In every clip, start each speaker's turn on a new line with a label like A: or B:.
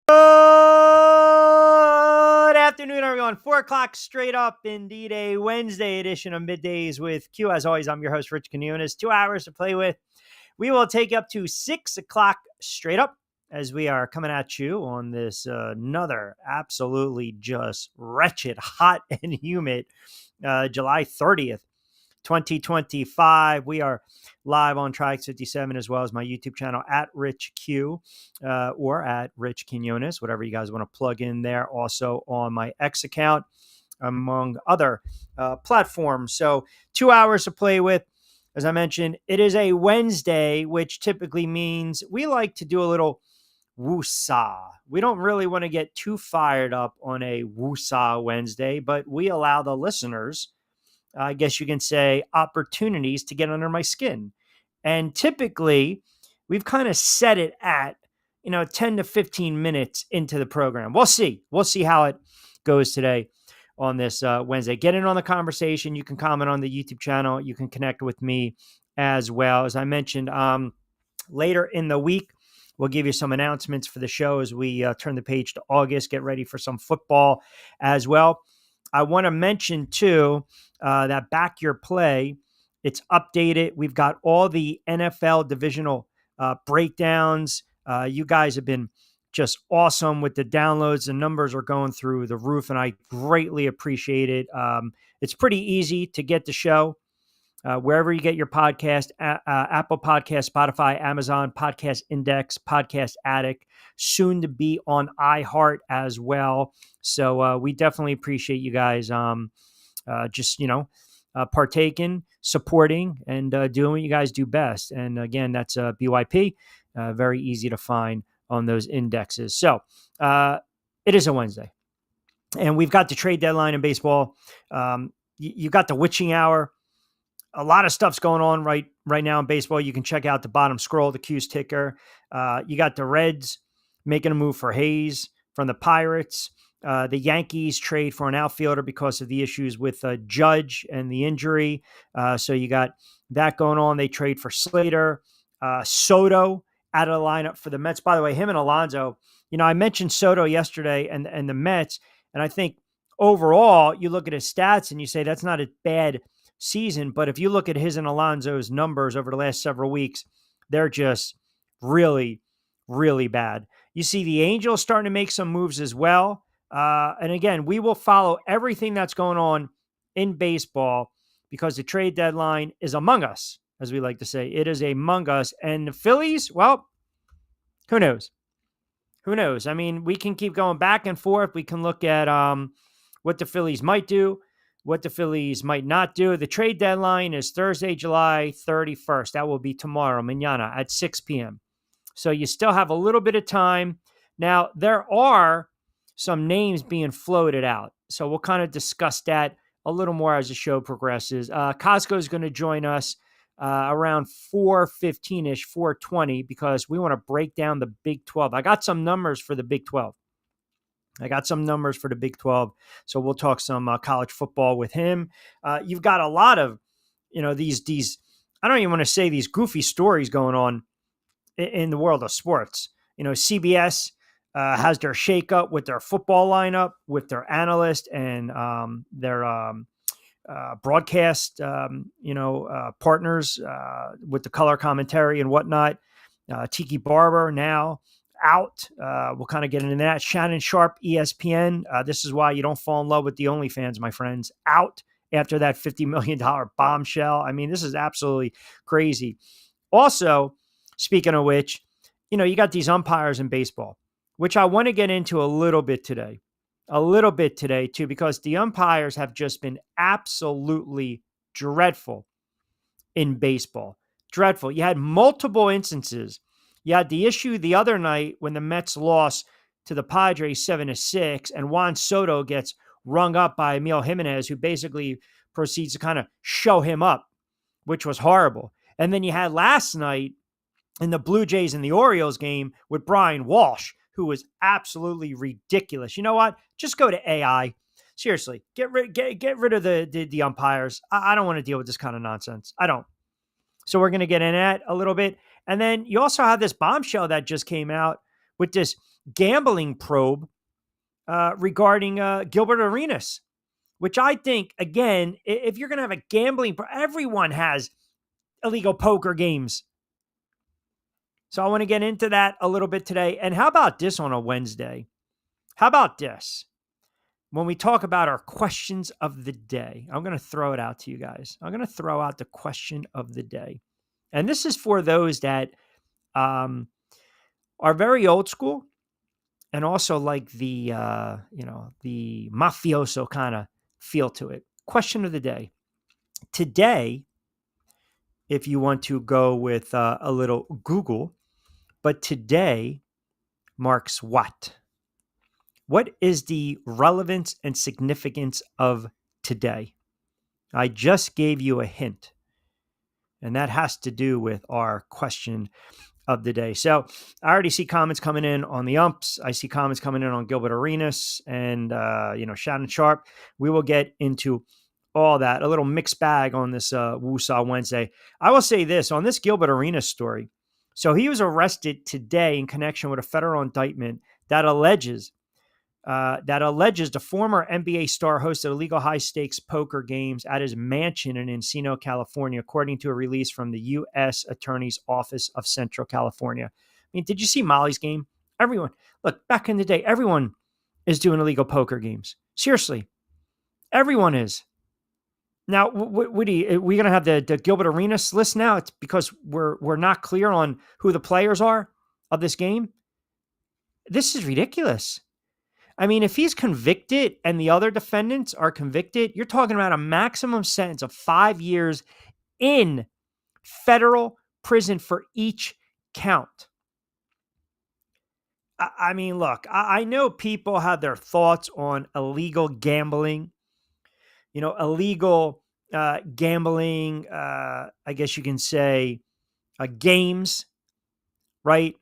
A: Good afternoon, everyone. 4 o'clock straight up, indeed, a Wednesday edition of Middays with Q. As always, I'm your host, Rich Quiñones. 2 hours to play with. We will take you up to 6 o'clock straight up as we are coming at you on this another absolutely just wretched, hot, and humid July 30th. 2025. We are live on Trix 57 as well as my YouTube channel at Rich Q or at Rich Quiñones, whatever you guys want to plug in there. Also on my X account, among other platforms. So 2 hours to play with. As I mentioned, it is a Wednesday, which typically means we like to do a little woosah. We don't really want to get too fired up on a woosah Wednesday, but we allow the listeners, I guess you can say, opportunities to get under my skin. And typically, we've kind of set it at, 10 to 15 minutes into the program. We'll see. We'll see how it goes today on this Wednesday. Get in on the conversation. You can comment on the YouTube channel. You can connect with me as well. As I mentioned, later in the week, we'll give you some announcements for the show as we turn the page to August, get ready for some football as well. I want to mention, too, that Back Your Play, it's updated. We've got all the NFL divisional breakdowns. You guys have been just awesome with the downloads. The numbers are going through the roof, and I greatly appreciate it. It's pretty easy to get the show. Wherever you get your podcast, Apple Podcast, Spotify, Amazon, Podcast Index, Podcast Addict, soon to be on iHeart as well. So we definitely appreciate you guys just, partaking, supporting, and doing what you guys do best. And again, that's BYP, very easy to find on those indexes. So it is a Wednesday, and we've got the trade deadline in baseball. You got the witching hour. A lot of stuff's going on right now in baseball. You can check out the bottom scroll, the Q's ticker. You got the Reds making a move for Hayes from the Pirates. The Yankees trade for an outfielder because of the issues with Judge and the injury. So you got that going on. They trade for Slater. Soto out of the lineup for the Mets. By the way, him and Alonso, I mentioned Soto yesterday and the Mets, and I think overall you look at his stats and you say that's not a bad season, but if you look at his and Alonso's numbers over the last several weeks, they're just really, really bad. You see the Angels starting to make some moves as well. And again, we will follow everything that's going on in baseball because the trade deadline is among us, as we like to say. It is among us. And the Phillies, well, who knows? Who knows? I mean, we can keep going back and forth. We can look at what the Phillies might do, what the Phillies might not do. The trade deadline is Thursday, July 31st. That will be tomorrow, mañana, at 6 p.m. So you still have a little bit of time. Now, there are some names being floated out. So we'll kind of discuss that a little more as the show progresses. Costco is going to join us around 4:15-ish, 4:20, because we want to break down the Big 12. I got some numbers for the Big 12. So we'll talk some college football with him. You've got a lot of, these, I don't even want to say these goofy stories going on in the world of sports. CBS has their shakeup with their football lineup, with their analyst and their broadcast, partners with the color commentary and whatnot. Tiki Barber now out. We'll kind of get into that. Shannon Sharp, ESPN. This is why you don't fall in love with the OnlyFans, my friends. Out after that $50 million bombshell. I mean, this is absolutely crazy. Also, speaking of which, you got these umpires in baseball, which I want to get into a little bit today too, because the umpires have just been absolutely dreadful in baseball. Dreadful. You had multiple instances. You had the issue the other night when the Mets lost to the Padres 7-6, and Juan Soto gets rung up by Emil Jimenez, who basically proceeds to kind of show him up, which was horrible. And then you had last night in the Blue Jays and the Orioles game with Brian Walsh, who was absolutely ridiculous. You know what? Just go to AI. Seriously, get rid of the umpires. I don't want to deal with this kind of nonsense. I don't. So we're going to get in that a little bit. And then you also have this bombshell that just came out with this gambling probe regarding Gilbert Arenas, which I think, again, if you're going to have a gambling, everyone has illegal poker games. So I want to get into that a little bit today. And how about this on a Wednesday? How about this? When we talk about our questions of the day, I'm going to throw it out to you guys. I'm going to throw out the question of the day. And this is for those that are very old school and also like the mafioso kind of feel to it. Question of the day. Today, if you want to go with a little Google, but today marks what? What is the relevance and significance of today? I just gave you a hint, and that has to do with our question of the day. So I already see comments coming in on the umps. I see comments coming in on Gilbert Arenas and, Shannon Sharp. We will get into all that, a little mixed bag on this Woosah Wednesday. I will say this on this Gilbert Arenas story. So he was arrested today in connection with a federal indictment that alleges the former NBA star hosted illegal high stakes poker games at his mansion in Encino, California, according to a release from the U.S. Attorney's Office of Central California. I mean, did you see Molly's game? Everyone, look, back in the day, everyone is doing illegal poker games. Seriously, everyone is. Now, Woody, are we going to have the Gilbert Arenas list now? It's because we're not clear on who the players are of this game. This is ridiculous. I mean, if he's convicted and the other defendants are convicted, you're talking about a maximum sentence of 5 years in federal prison for each count. I mean, look, I know people have their thoughts on illegal gambling, illegal gambling, I guess you can say games, right?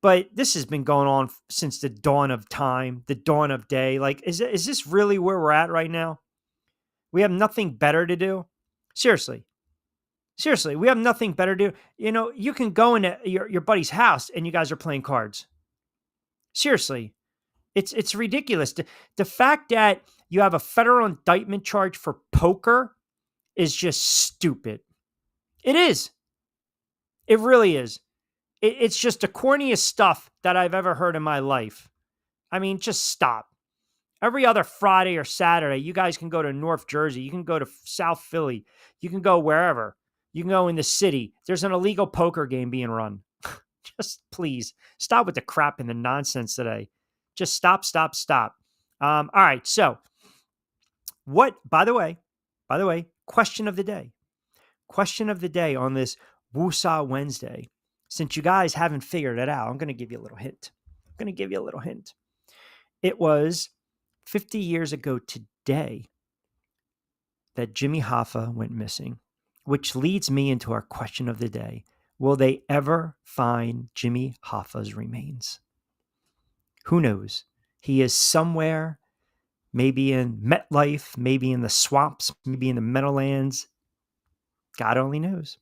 A: But this has been going on since the dawn of time, the dawn of day. Like, is this really where we're at right now? We have nothing better to do. Seriously, we have nothing better to do. You can go into your buddy's house and you guys are playing cards. Seriously, it's ridiculous. The fact that you have a federal indictment charge for poker is just stupid. It is. It really is. It's just the corniest stuff that I've ever heard in my life. I mean, just stop. Every other Friday or Saturday, you guys can go to North Jersey. You can go to South Philly. You can go wherever. You can go in the city. There's an illegal poker game being run. Just please stop with the crap and the nonsense today. Just stop. All right. So by the way, question of the day. Question of the day on this Woosah Wednesday. Since you guys haven't figured it out, I'm going to give you a little hint. It was 50 years ago today that Jimmy Hoffa went missing, which leads me into our question of the day. Will they ever find Jimmy Hoffa's remains? Who knows? He is somewhere, maybe in MetLife, maybe in the swamps, maybe in the Meadowlands. God only knows.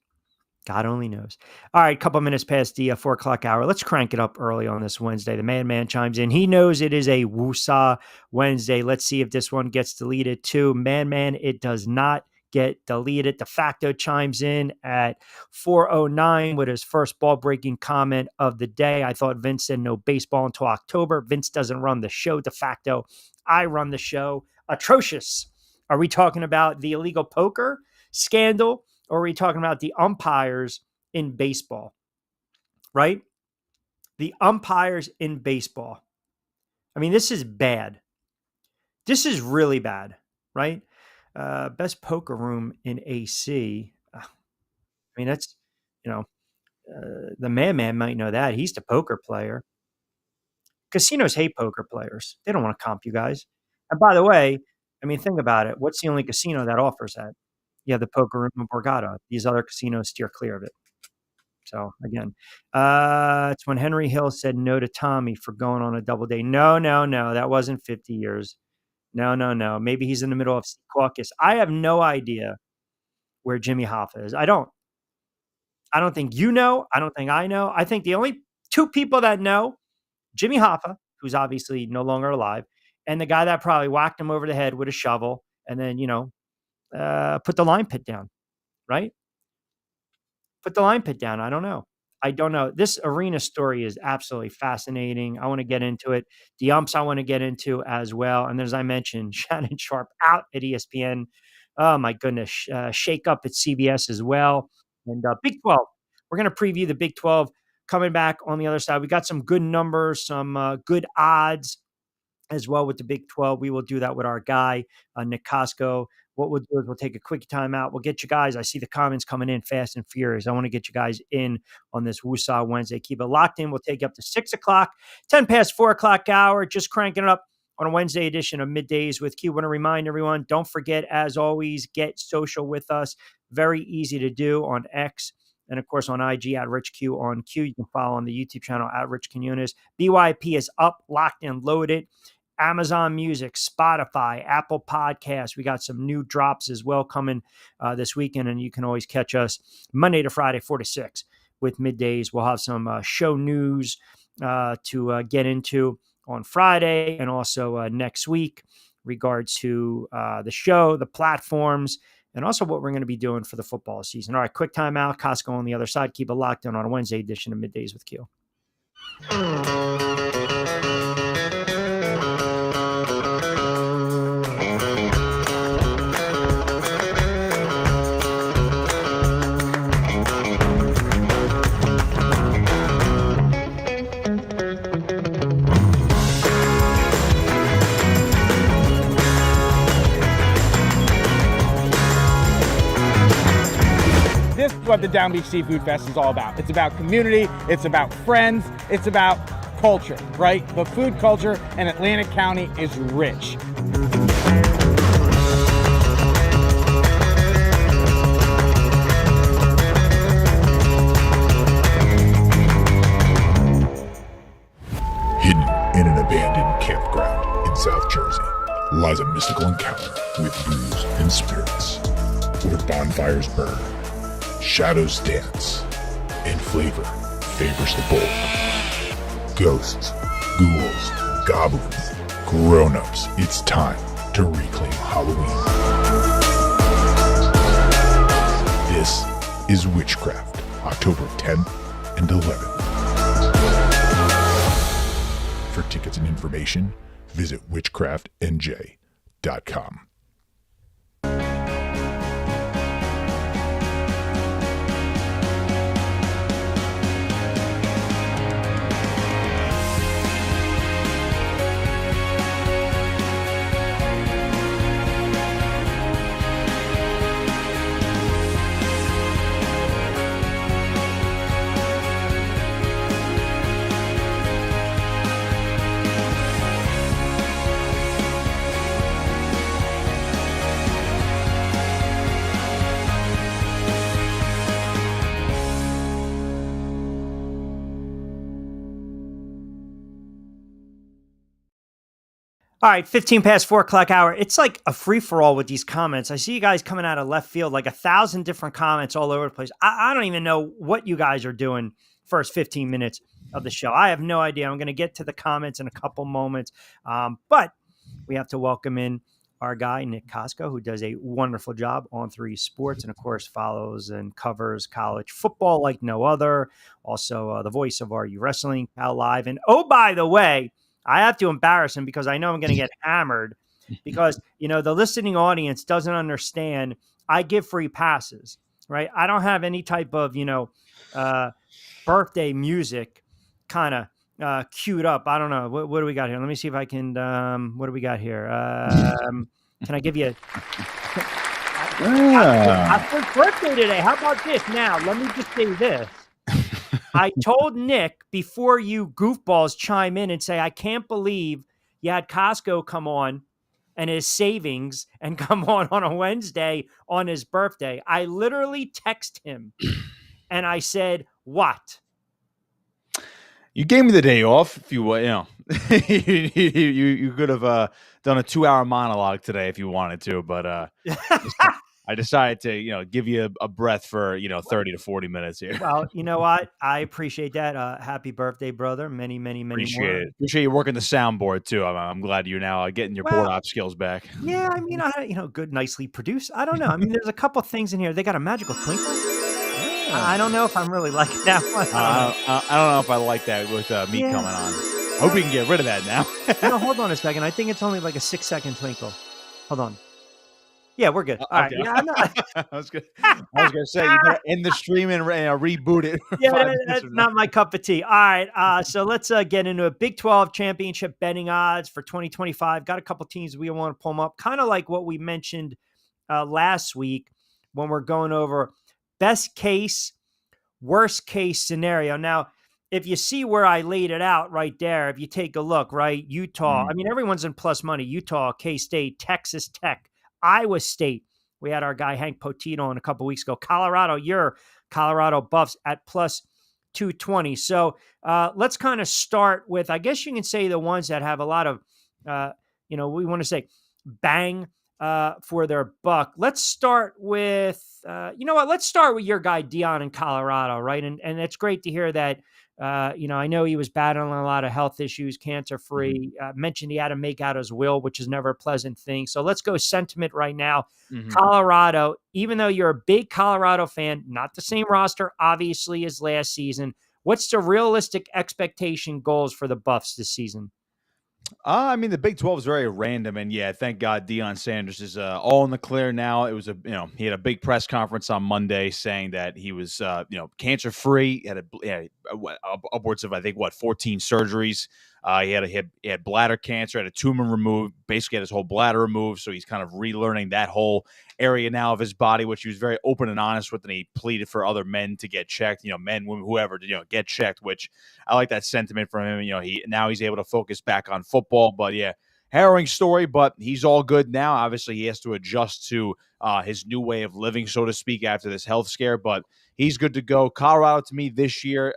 A: God only knows. All right, couple minutes past the 4 o'clock hour. Let's crank it up early on this Wednesday. The man chimes in. He knows it is a Woosah Wednesday. Let's see if this one gets deleted too. Man, it does not get deleted. De facto chimes in at 4:09 with his first ball-breaking comment of the day. I thought Vince said no baseball until October. Vince doesn't run the show. De facto, I run the show. Atrocious. Are we talking about the illegal poker scandal? Or are we talking about the umpires in baseball, right? The umpires in baseball. I mean, this is bad. This is really bad, right? Best poker room in AC. I mean, that's, the man might know that. He's the poker player. Casinos hate poker players. They don't want to comp you guys. And by the way, I mean, think about it. What's the only casino that offers that? Yeah, the poker room in Borgata. These other casinos steer clear of it. So again, it's when Henry Hill said no to Tommy for going on a double date. No, that wasn't 50 years. No. Maybe he's in the middle of caucus. I have no idea where Jimmy Hoffa is. I don't think you know. I don't think I know. I think the only two people that know, Jimmy Hoffa, who's obviously no longer alive, and the guy that probably whacked him over the head with a shovel and then, put the line pit down, right? Put the line pit down. I don't know. I don't know. This arena story is absolutely fascinating. I want to get into it. The umps I want to get into as well. And then, as I mentioned, Shannon Sharp out at ESPN. Oh my goodness, shake up at CBS as well. And Big 12. We're going to preview the Big 12 coming back on the other side. We got some good numbers, some good odds as well with the Big 12. We will do that with our guy, Nick Costco. What we'll do is we'll take a quick time out. We'll get you guys. I see the comments coming in fast and furious. I want to get you guys in on this Woosah Wednesday. Keep it locked in. We'll take you up to 6 o'clock, 10 past 4 o'clock hour, just cranking it up on a Wednesday edition of Middays with Q. I want to remind everyone, don't forget, as always, get social with us. Very easy to do on X. And of course, on IG at Rich Q on Q. You can follow on the YouTube channel at Rich Quiñones. BYP is up, locked, and loaded. Amazon Music, Spotify, Apple Podcasts. We got some new drops as well coming this weekend, and you can always catch us Monday to Friday, 4 to 6 with Middays. We'll have some show news to get into on Friday and also next week regards to the show, the platforms, and also what we're going to be doing for the football season. All right, quick timeout. Costco on the other side. Keep it locked in on a Wednesday edition of Middays with Q.
B: This is what the Down Beach Seafood Fest is all about. It's about community, it's about friends, it's about culture, right? The food culture in Atlantic County is rich.
C: Hidden in an abandoned campground in South Jersey lies a mystical encounter with booze and spirits, where bonfires burn, shadows dance, and flavor favors the bold. Ghosts, ghouls, goblins, grown-ups, it's time to reclaim Halloween. This is Witchcraft, October 10th and 11th. For tickets and information, visit witchcraftnj.com.
A: All right, 15 past 4 o'clock hour. It's like a free-for-all with these comments. I see you guys coming out of left field, like 1,000 different comments all over the place. I don't even know what you guys are doing first 15 minutes of the show. I have no idea. I'm going to get to the comments in a couple moments. But we have to welcome in our guy, Nick Costco, who does a wonderful job on 3 Sports and, of course, follows and covers college football like no other. Also, the voice of Are You Wrestling, Cal Live. And, oh, by the way, I have to embarrass him because I know I'm going to get hammered because, the listening audience doesn't understand. I give free passes, right? I don't have any type of, birthday music kind of queued up. I don't know. What do we got here? Let me see if I can, what do we got here? Can I give you happy birthday today? How about this? Now, let me just say this. I told Nick before you goofballs chime in and say, I can't believe you had Costco come on and his savings and come on a Wednesday on his birthday. I literally text him and I said, what?
D: You gave me the day off. If you you could have done a 2-hour monologue today if you wanted to, but I decided to, give you a breath for, 30 to 40 minutes here.
A: Well, you know what? I appreciate that. Happy birthday, brother. Many, many, many
D: Appreciate
A: more.
D: it. Appreciate you working the soundboard too. I'm glad you're now getting your board
A: Well,
D: op skills back.
A: yeah, I mean, good, nicely produced. I don't know. I mean, there's a couple things in here. They got a magical twinkle. I don't know if I'm really liking that one.
D: I don't know if I like that with me
A: Yeah.
D: coming on. I hope we can get rid of that now.
A: Hold on a second. I think it's only like a 6-second twinkle. Hold on. Yeah, we're good. All right.
D: Okay.
A: Yeah, I'm not,
D: I was gonna say you gotta end the stream and reboot it.
A: yeah,
D: 5 minutes
A: that's
D: from now.
A: not my cup of tea. All right. So let's get into a Big 12 championship betting odds for 2025. Got a couple teams we want to pull them up, kind of like what we mentioned last week when we're going over best case, worst case scenario. Now, if you see where I laid it out right there, if you take a look, right, Utah, I mean, everyone's in plus money. Utah, K-State, Texas Tech, Iowa State. We had our guy Hank Potito on a couple weeks ago. Colorado, your Colorado Buffs at plus 220. So let's kind of start with, I guess you can say the ones that have a lot of, we want to say bang for their buck. Let's start with, let's start with your guy Dion in Colorado, right? And it's great to hear that. I know he was battling a lot of health issues, cancer free. Mentioned he had to make out his will, which is never a pleasant thing. So let's go sentiment right now. Colorado, even though you're a big Colorado fan, not the same roster, obviously, as last season. What's the realistic expectation goals for the Buffs this season?
D: I mean, the Big 12 is very random, and yeah, thank God Deion Sanders is all in the clear now. It was he had a big press conference on Monday saying that he was, cancer free. He had upwards of 14 surgeries. He had bladder cancer, had a tumor removed, basically had his whole bladder removed. So he's kind of relearning that whole area now of his body, which he was very open and honest with, and he pleaded for other men to get checked, men, women, whoever, to get checked, which I like that sentiment from him. He's able to focus back on football, but yeah, harrowing story, but he's all good now. Obviously, he has to adjust to his new way of living, so to speak, after this health scare, but he's good to go. Colorado, to me, this year,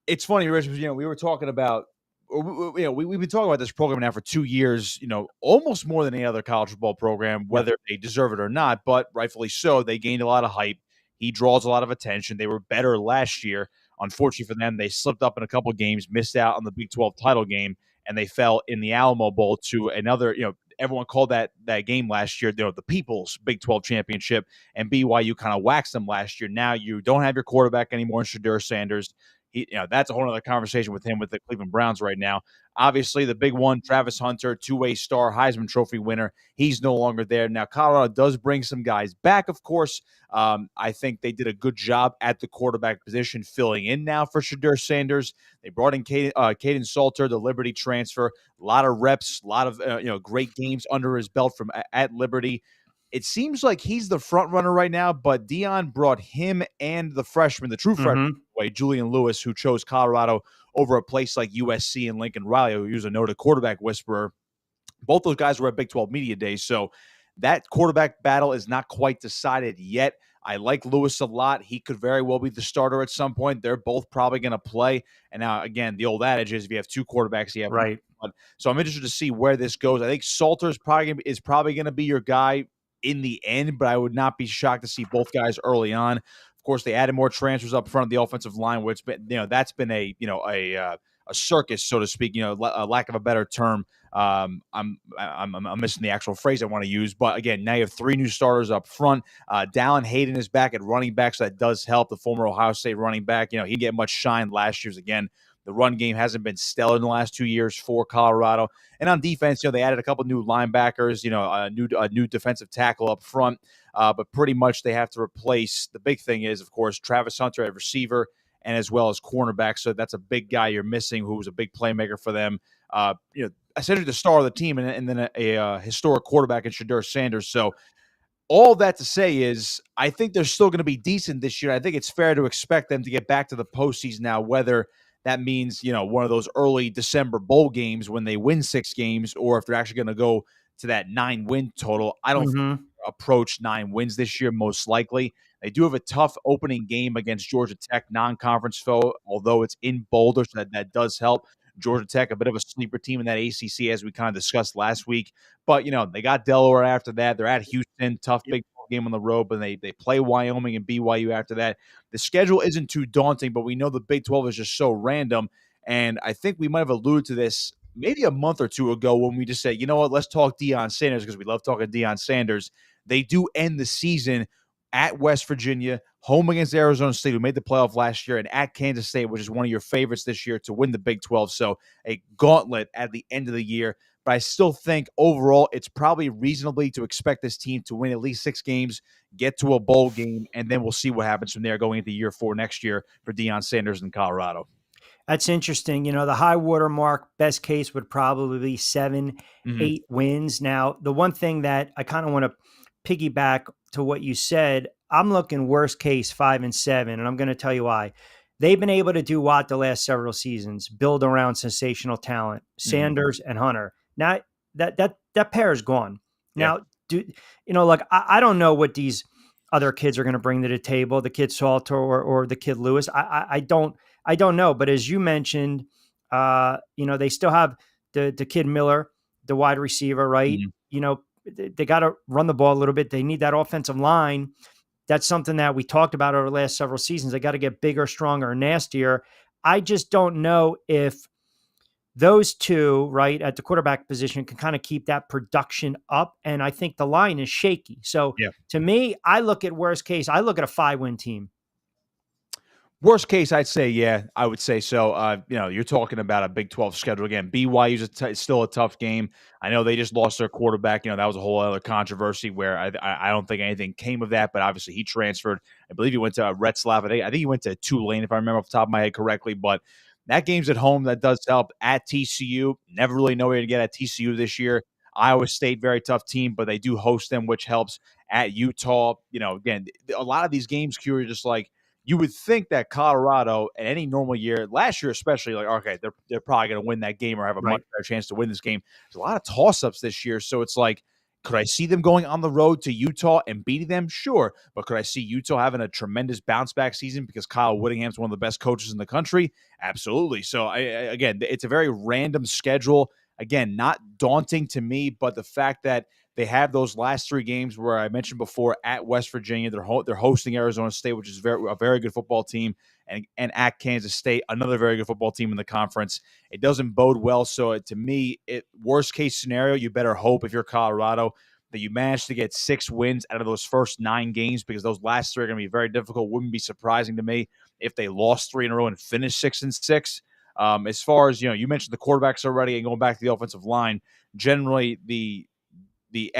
D: it's funny, Rich, we were talking about, we've been talking about this program now for 2 years, almost more than any other college football program, whether they deserve it or not, but rightfully so. They gained a lot of hype. He draws a lot of attention. They were better last year. Unfortunately for them, they slipped up in a couple of games, missed out on the Big 12 title game, and they fell in the Alamo Bowl to another, everyone called that game last year, the People's Big 12 Championship, and BYU kind of waxed them last year. Now you don't have your quarterback anymore, Shedeur Sanders. That's a whole other conversation with him with the Cleveland Browns right now. Obviously, the big one, Travis Hunter, two-way star, Heisman Trophy winner. He's no longer there. Now, Colorado does bring some guys back, of course. I think they did a good job at the quarterback position, filling in now for Shedeur Sanders. They brought in Caden Salter, the Liberty transfer. A lot of reps, a lot of great games under his belt from at Liberty. It seems like he's the front runner right now, but Deion brought him and the freshman, the true freshman, Julian Lewis, who chose Colorado over a place like USC and Lincoln Riley, who was a noted quarterback whisperer. Both those guys were at Big 12 Media Days, so that quarterback battle is not quite decided yet. I like Lewis a lot. He could very well be the starter at some point. They're both probably going to play. And now, again, the old adage is if you have two quarterbacks, you have
A: right.
D: one. So I'm interested to see where this goes. I think Salter is probably going to be your guy in the end, but I would not be shocked to see both guys early on. Of course, they added more transfers up front of the offensive line, which that's been a circus, so to speak. A lack of a better term. I'm missing the actual phrase I want to use, but again, now you have three new starters up front. Dallin Hayden is back at running back, so that does help. The former Ohio State running back, he didn't get much shine last year's. Again, the run game hasn't been stellar in the last 2 years for Colorado. And on defense, they added a couple new linebackers, a new defensive tackle up front. But pretty much they have to replace. The big thing is, of course, Travis Hunter at receiver and as well as cornerback. So that's a big guy you're missing who was a big playmaker for them. Essentially the star of the team and then a historic quarterback in Shedeur Sanders. So all that to say is I think they're still going to be decent this year. I think it's fair to expect them to get back to the postseason now, whether that means, one of those early December bowl games when they win 6 games, or if they're actually going to go to that 9-win total. I don't think they'll approach 9 wins this year, most likely. They do have a tough opening game against Georgia Tech, non-conference foe, although it's in Boulder, so that does help. Georgia Tech, a bit of a sleeper team in that ACC, as we kind of discussed last week. But, they got Delaware after that. They're at Houston, tough Big 12 game on the road, but they play Wyoming and BYU after that. The schedule isn't too daunting, but we know the Big 12 is just so random. And I think we might have alluded to this maybe a month or two ago when we just said, you know what, let's talk Deion Sanders because we love talking Deion Sanders. They do end the season at West Virginia, home against Arizona State, who made the playoff last year, and at Kansas State, which is one of your favorites this year to win the Big 12. So a gauntlet at the end of the year. But I still think overall it's probably reasonably to expect this team to win at least 6 games, get to a bowl game, and then we'll see what happens from there going into year 4 next year for Deion Sanders in Colorado.
A: That's interesting. The high water mark, best case would probably be 7, 8 wins. Now, the one thing that I kind of want to piggyback to what you said, I'm looking worst case 5 and 7, and I'm going to tell you why. They've been able to do what the last several seasons, build around sensational talent, Sanders and Hunter. Now that pair is gone.
D: Yeah.
A: Now, I don't know what these other kids are going to bring to the table, the kid Salter or the kid Lewis. I don't know. But as you mentioned, they still have the kid Miller, the wide receiver, right? They got to run the ball a little bit. They need that offensive line. That's something that we talked about over the last several seasons. They got to get bigger, stronger, and nastier. I just don't know if those two, right, at the quarterback position can kind of keep that production up. And I think the line is shaky. So to me, I look at worst case, I look at a 5-win team.
D: Worst case, I'd say, yeah, I would say so. You're talking about a Big 12 schedule again. BYU's still a tough game. I know they just lost their quarterback. That was a whole other controversy where I don't think anything came of that, but obviously he transferred. I believe he went to Retzlaff. I think he went to Tulane, if I remember off the top of my head correctly. But that game's at home. That does help. At TCU, never really know where to get at TCU this year. Iowa State, very tough team, but they do host them, which helps. At Utah, again, a lot of these games, Q, are just like, you would think that Colorado, in any normal year, last year especially, like, okay, they're probably going to win that game or have a much better chance to win this game. There's a lot of toss-ups this year, so it's like, could I see them going on the road to Utah and beating them? Sure. But could I see Utah having a tremendous bounce-back season because Kyle Whittingham's one of the best coaches in the country? Absolutely. So, again, it's a very random schedule. Again, not daunting to me, but the fact that they have those last 3 games where I mentioned before at West Virginia, they're hosting Arizona State, which is a very good football team, and at Kansas State, another very good football team in the conference. It doesn't bode well. So to me, worst case scenario, you better hope if you're Colorado that you manage to get 6 wins out of those first 9 games because those last 3 are going to be very difficult. Wouldn't be surprising to me if they lost 3 in a row and finished 6-6. As far as you mentioned the quarterbacks already, and going back to the offensive line, generally the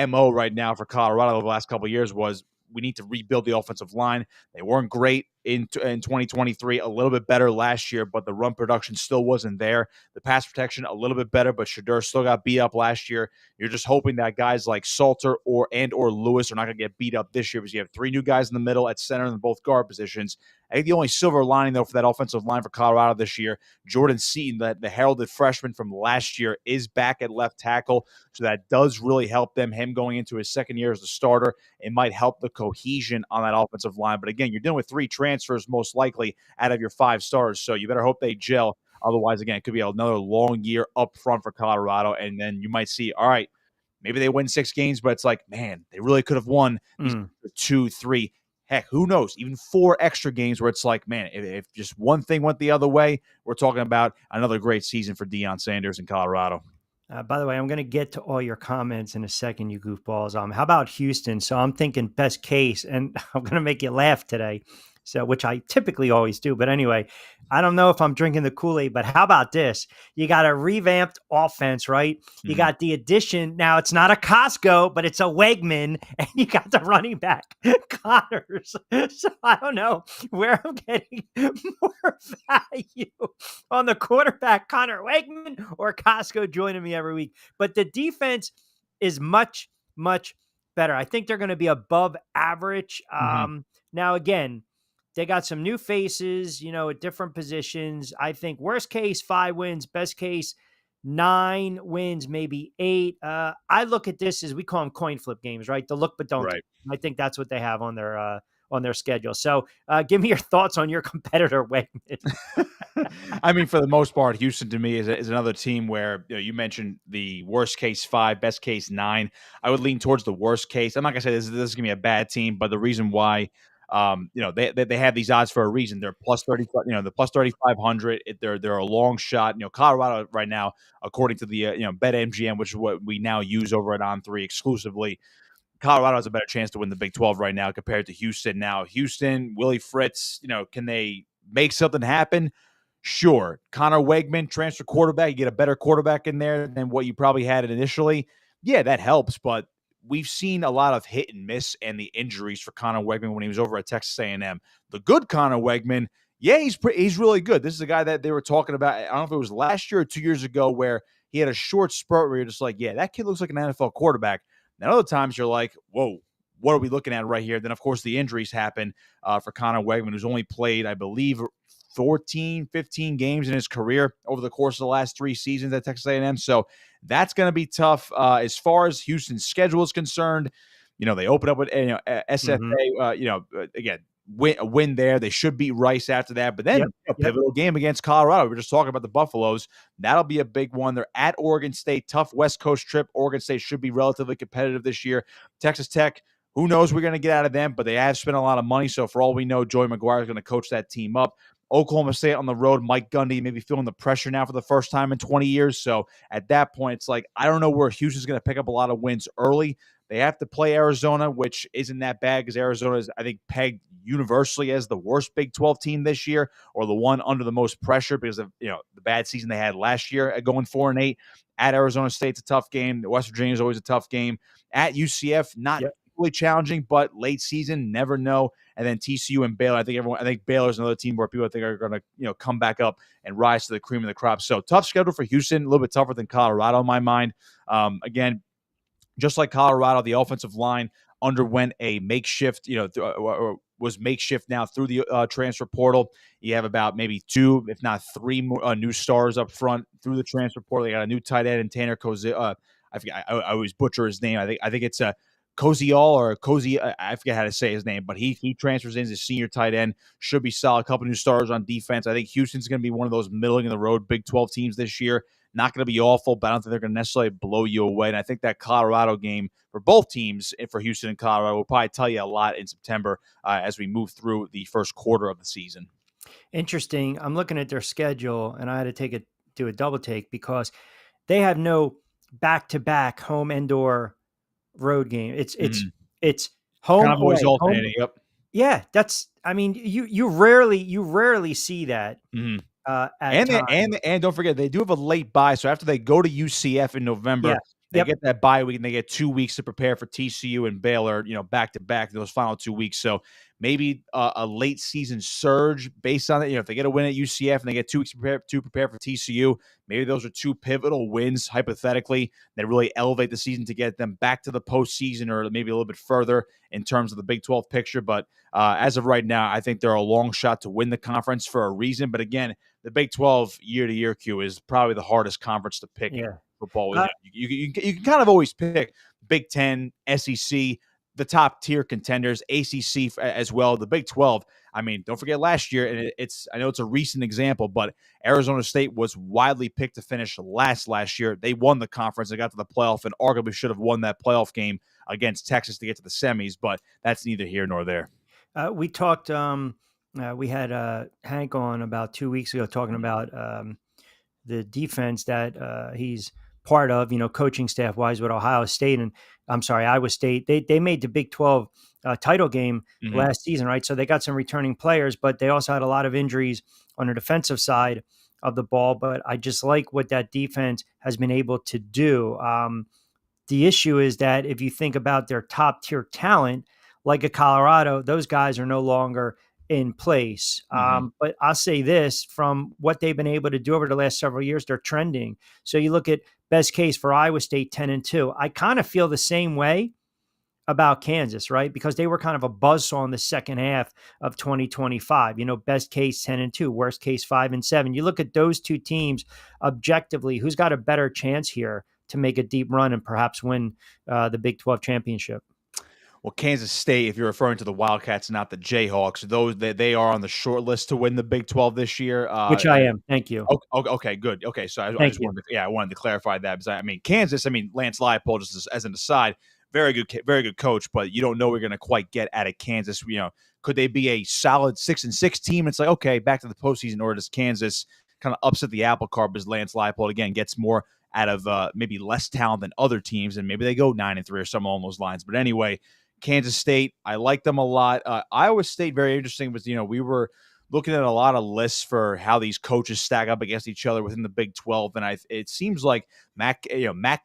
D: MO right now for Colorado over the last couple of years was we need to rebuild the offensive line. They weren't great in 2023, a little bit better last year, but the run production still wasn't there. The pass protection, a little bit better, but Shedeur still got beat up last year. You're just hoping that guys like Salter or Lewis are not going to get beat up this year because you have 3 new guys in the middle at center and both guard positions. I think the only silver lining, though, for that offensive line for Colorado this year, Jordan Seaton, the heralded freshman from last year, is back at left tackle. So that does really help them. Him going into his second year as a starter, it might help the cohesion on that offensive line. But again, you're dealing with 3 transfers most likely out of your 5 starters. So you better hope they gel. Otherwise, again, it could be another long year up front for Colorado. And then you might see, all right, maybe they win 6 games, but it's like, man, they really could have won these 2, 3. Heck, who knows? Even 4 extra games where it's like, man, if just one thing went the other way, we're talking about another great season for Deion Sanders in Colorado.
A: By the way, I'm going to get to all your comments in a second, you goofballs. How about Houston? So I'm thinking best case, and I'm going to make you laugh today. So, which I typically always do. But anyway, I don't know if I'm drinking the Kool-Aid, but how about this? You got a revamped offense, right? You got the addition. Now, it's not a Costco, but it's a Wegman, and you got the running back, Connors. So I don't know where I'm getting more value on the quarterback, Connor Wegman, or Costco joining me every week. But the defense is much, much better. I think they're going to be above average. Now, again, they got some new faces, at different positions. I think worst case, 5 wins, best case, 9 wins, maybe 8. I look at this as we call them coin flip games, right? The look but don't.
D: Right.
A: I think that's what they have on their on their schedule. So give me your thoughts on your competitor, Wegman.
D: I mean, for the most part, Houston to me is another team where you mentioned the worst case 5, best case 9. I would lean towards the worst case. I'm not gonna say this is gonna be a bad team, but the reason why, they have these odds for a reason. They're plus 30, the plus 3,500. They're a long shot. Colorado right now, according to the BetMGM, which is what we now use over at On3 exclusively. Colorado has a better chance to win the Big 12 right now compared to Houston. Now, Houston, Willie Fritz, can they make something happen? Sure. Connor Wegman, transfer quarterback, you get a better quarterback in there than what you probably had initially. Yeah, that helps, but we've seen a lot of hit and miss and the injuries for Connor Wegman when he was over at Texas A&M. The good Connor Wegman, yeah, he's really good. This is a guy that they were talking about, I don't know if it was last year or 2 years ago, where he had a short spurt where you're just like, yeah, that kid looks like an NFL quarterback. And other times you're like, whoa, what are we looking at right here? Then, of course, the injuries happen for Connor Wegman, who's only played, I believe, 14, 15 games in his career over the course of the last 3 seasons at Texas A&M. So that's going to be tough. As far as Houston's schedule is concerned, they open up with SFA, again, win there. They should beat Rice after that. But then a pivotal game against Colorado. We're just talking about the Buffaloes. That'll be a big one. They're at Oregon State. Tough West Coast trip. Oregon State should be relatively competitive this year. Texas Tech, who knows we're going to get out of them, but they have spent a lot of money. So for all we know, Joey McGuire is going to coach that team up. Oklahoma State on the road, Mike Gundy maybe feeling the pressure now for the first time in 20 years. So at that point, it's like, I don't know where Houston's going to pick up a lot of wins early. They have to play Arizona, which isn't that bad because Arizona is, I think, pegged universally as the worst Big 12 team this year, or the one under the most pressure because of the bad season they had last year at going 4-8. At Arizona State's a tough game. West Virginia is always a tough game. At UCF, not really challenging, but late season, never know. And then TCU and Baylor. I think Baylor's another team where people think are going to come back up and rise to the cream of the crop. So tough schedule for Houston, a little bit tougher than Colorado in my mind. Again, just like Colorado, the offensive line underwent a makeshift, or was makeshift now through the transfer portal. You have about maybe 2, if not 3 more, new stars up front through the transfer portal. They got a new tight end in Tanner Koziel. I forget. I always butcher his name. I think it's Koziel or Cozy. I forget how to say his name, but he transfers in as a senior tight end. Should be solid. A couple new stars on defense. I think Houston's going to be one of those middling of the road Big 12 teams this year. Not going to be awful, but I don't think they're going to necessarily blow you away. And I think that Colorado game for both teams, for Houston and Colorado, will probably tell you a lot in September as we move through the first quarter of the season.
A: Interesting. I'm looking at their schedule, and I had to do a double take because they have no back-to-back home and/or road game. It's home.
D: Kind of always
A: away,
D: alternating.
A: Home.
D: Yep.
A: Yeah, you rarely see that.
D: Mm-hmm.
A: And
D: don't forget, they do have a late bye. So after they go to UCF in November, they get that bye week and they get 2 weeks to prepare for TCU and Baylor, back to back those final 2 weeks. So maybe a late season surge based on it. If they get a win at UCF and they get 2 weeks to prepare for TCU, maybe those are 2 pivotal wins, hypothetically, that really elevate the season to get them back to the postseason or maybe a little bit further in terms of the Big 12 picture. But as of right now, I think they're a long shot to win the conference for a reason. But again, the Big 12 year-to-year Q is probably the hardest conference to pick in football. You can kind of always pick Big 10, SEC, the top tier contenders, ACC as well. The Big 12, I mean, don't forget last year, and I know it's a recent example, but Arizona State was widely picked to finish last year. They won the conference. They got to the playoff and arguably should have won that playoff game against Texas to get to the semis, but that's neither here nor there.
A: We talked, we had Hank on about 2 weeks ago talking about the defense that he's part of, coaching staff wise with Iowa State. They made the Big 12 title game last season, right? So they got some returning players, but they also had a lot of injuries on the defensive side of the ball. But I just like what that defense has been able to do. The issue is that if you think about their top tier talent, like a Colorado, those guys are no longer in place. But I'll say this, from what they've been able to do over the last several years, they're trending. So you look at best case for Iowa State, 10-2. I kind of feel the same way about Kansas, right? Because they were kind of a buzzsaw in the second half of 2025. Best case 10-2, worst case 5-7. You look at those two teams objectively, who's got a better chance here to make a deep run and perhaps win the Big 12 championship?
D: Well, Kansas State, if you're referring to the Wildcats, not the Jayhawks, those they are on the short list to win the Big 12 this year.
A: Which I am. Thank you.
D: Okay, good. Okay, so I
A: Thank
D: just
A: you.
D: wanted to clarify that because I mean Kansas. I mean Lance Leipold, just as an aside, very good coach, but you don't know we're going to quite get out of Kansas. Could they be a solid 6-6 team? It's like, okay, back to the postseason, or does Kansas kind of upset the apple cart because Lance Leipold again gets more out of maybe less talent than other teams, and maybe they go 9-3 or something along those lines. But anyway, Kansas State, I like them a lot. Iowa State, very interesting. Was we were looking at a lot of lists for how these coaches stack up against each other within the Big 12, and it seems like Matt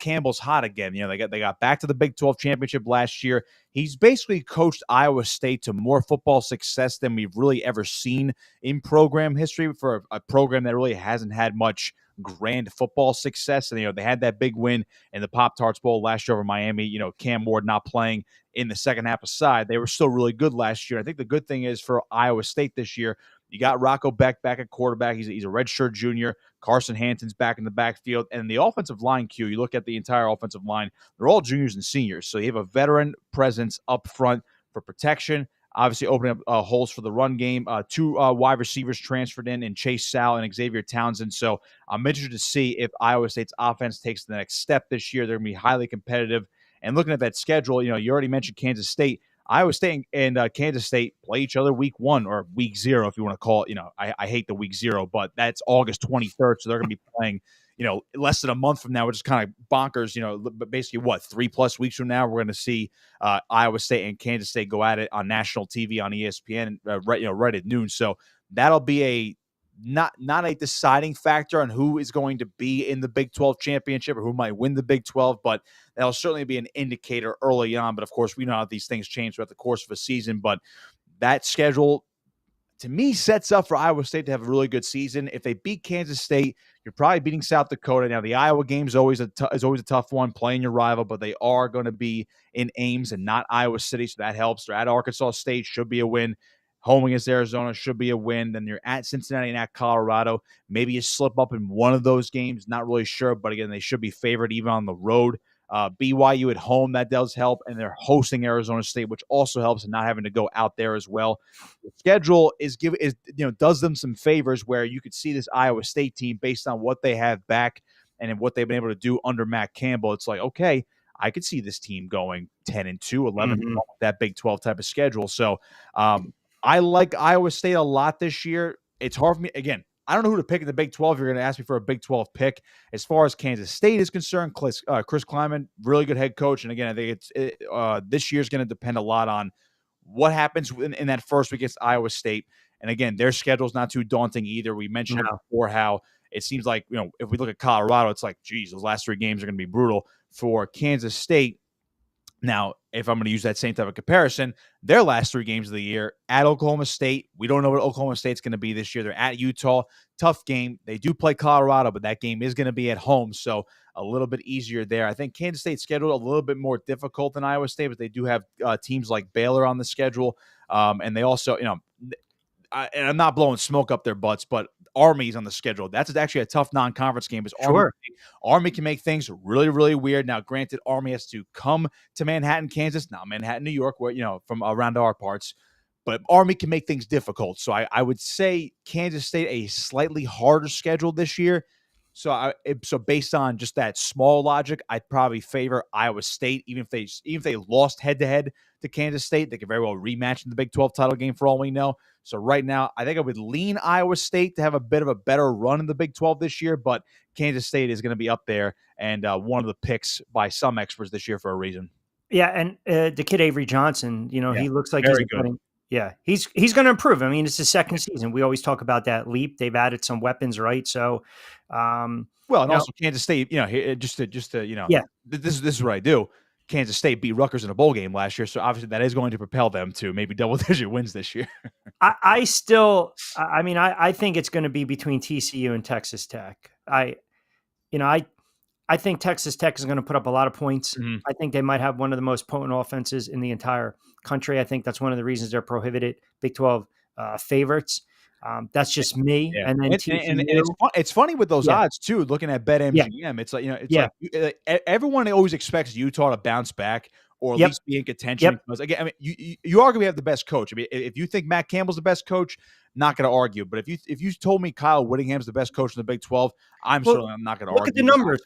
D: Campbell's hot again. They got back to the Big 12 championship last year. He's basically coached Iowa State to more football success than we've really ever seen in program history for a program that really hasn't had much grand football success. And they had that big win in the Pop-Tarts Bowl last year over Miami. Cam Ward not playing in the second half aside, they were still really good last year. I think the good thing is for Iowa State this year, you got Rocco Beck back at quarterback. He's a redshirt junior. Carson Hampton's back in the backfield. And the offensive line, you look at the entire offensive line, they're all juniors and seniors. So you have a veteran presence up front for protection, obviously opening up holes for the run game. Two wide receivers transferred in Chase Sal and Xavier Townsend. So I'm interested to see if Iowa State's offense takes the next step this year. They're going to be highly competitive. And looking at that schedule, you already mentioned Kansas State. Iowa State and Kansas State play each other week 1 or week 0, if you want to call it. I hate the week 0, but that's August 23rd. So they're going to be playing, less than a month from now, which is kind of bonkers. But basically, 3+ weeks from now, we're going to see Iowa State and Kansas State go at it on national TV on ESPN, right at noon. So that'll be a not a deciding factor on who is going to be in the Big 12 championship or who might win the Big 12, but that'll certainly be an indicator early on. But of course, we know how these things change throughout the course of a season. But that schedule, to me, sets up for Iowa State to have a really good season. If they beat Kansas State, you're probably beating South Dakota. Now, the Iowa game is always a tough one, playing your rival, but they are going to be in Ames and not Iowa City, so that helps. They're at Arkansas State, should be a win. Home against Arizona should be a win. Then you're at Cincinnati and at Colorado. Maybe you slip up in one of those games. Not really sure, but again, they should be favored even on the road. BYU at home, that does help, and they're hosting Arizona State, which also helps, and not having to go out there as well. The schedule does them some favors where you could see this Iowa State team based on what they have back and what they've been able to do under Matt Campbell. It's like, okay, I could see this team going 10-2, 11-1 with that Big 12 type of schedule. So, I like Iowa State a lot this year. It's hard for me. Again, I don't know who to pick in the Big 12. You're going to ask me for a Big 12 pick. As far as Kansas State is concerned, Chris Kleiman, really good head coach. And again, I think this year's going to depend a lot on what happens in that first week against Iowa State. And again, their schedule's not too daunting either. We mentioned before how it seems like, if we look at Colorado, it's like, geez, those last 3 games are going to be brutal for Kansas State. Now, if I'm going to use that same type of comparison, their last 3 games of the year at Oklahoma State, we don't know what Oklahoma State's going to be this year. They're at Utah, tough game. They do play Colorado, but that game is going to be at home, so a little bit easier there. I think Kansas State's schedule a little bit more difficult than Iowa State, but they do have teams like Baylor on the schedule, and they also, and I'm not blowing smoke up their butts, but Army's on the schedule. That's actually a tough non-conference game. Because Army can make things really, really weird. Now, granted, Army has to come to Manhattan, Kansas, not Manhattan, New York, where from around our parts. But Army can make things difficult. So I would say Kansas State a slightly harder schedule this year. So based on just that small logic, I'd probably favor Iowa State, even if they lost head-to-head to Kansas State. They could very well rematch in the Big 12 title game for all we know. So right now, I think I would lean Iowa State to have a bit of a better run in the Big 12 this year, but Kansas State is going to be up there and one of the picks by some experts this year for a reason.
A: Yeah, and the kid Avery Johnson, he looks like
D: he's
A: good. Yeah, he's going to improve. I mean, it's his second season. We always talk about that leap. They've added some weapons, right? So,
D: also Kansas State, this is what I do. Kansas State beat Rutgers in a bowl game last year, so obviously that is going to propel them to maybe double-digit wins this year.
A: I think it's going to be between TCU and Texas Tech. I think Texas Tech is going to put up a lot of points. Mm-hmm. I think they might have one of the most potent offenses in the entire country. I think that's one of the reasons they're prohibited Big 12 favorites. That's just me. Yeah. And then
D: it's funny with those odds too. Looking at BetMGM, it's like like everyone always expects Utah to bounce back. or at
A: Yep.
D: least be in contention.
A: Yep.
D: Because again, I mean, you arguably have the best coach. I mean, if you think Matt Campbell's the best coach, not going to argue. But if you told me Kyle Whittingham's the best coach in the Big 12, I'm
A: Well,
D: certainly not going to
A: look at
D: argue.
A: the numbers.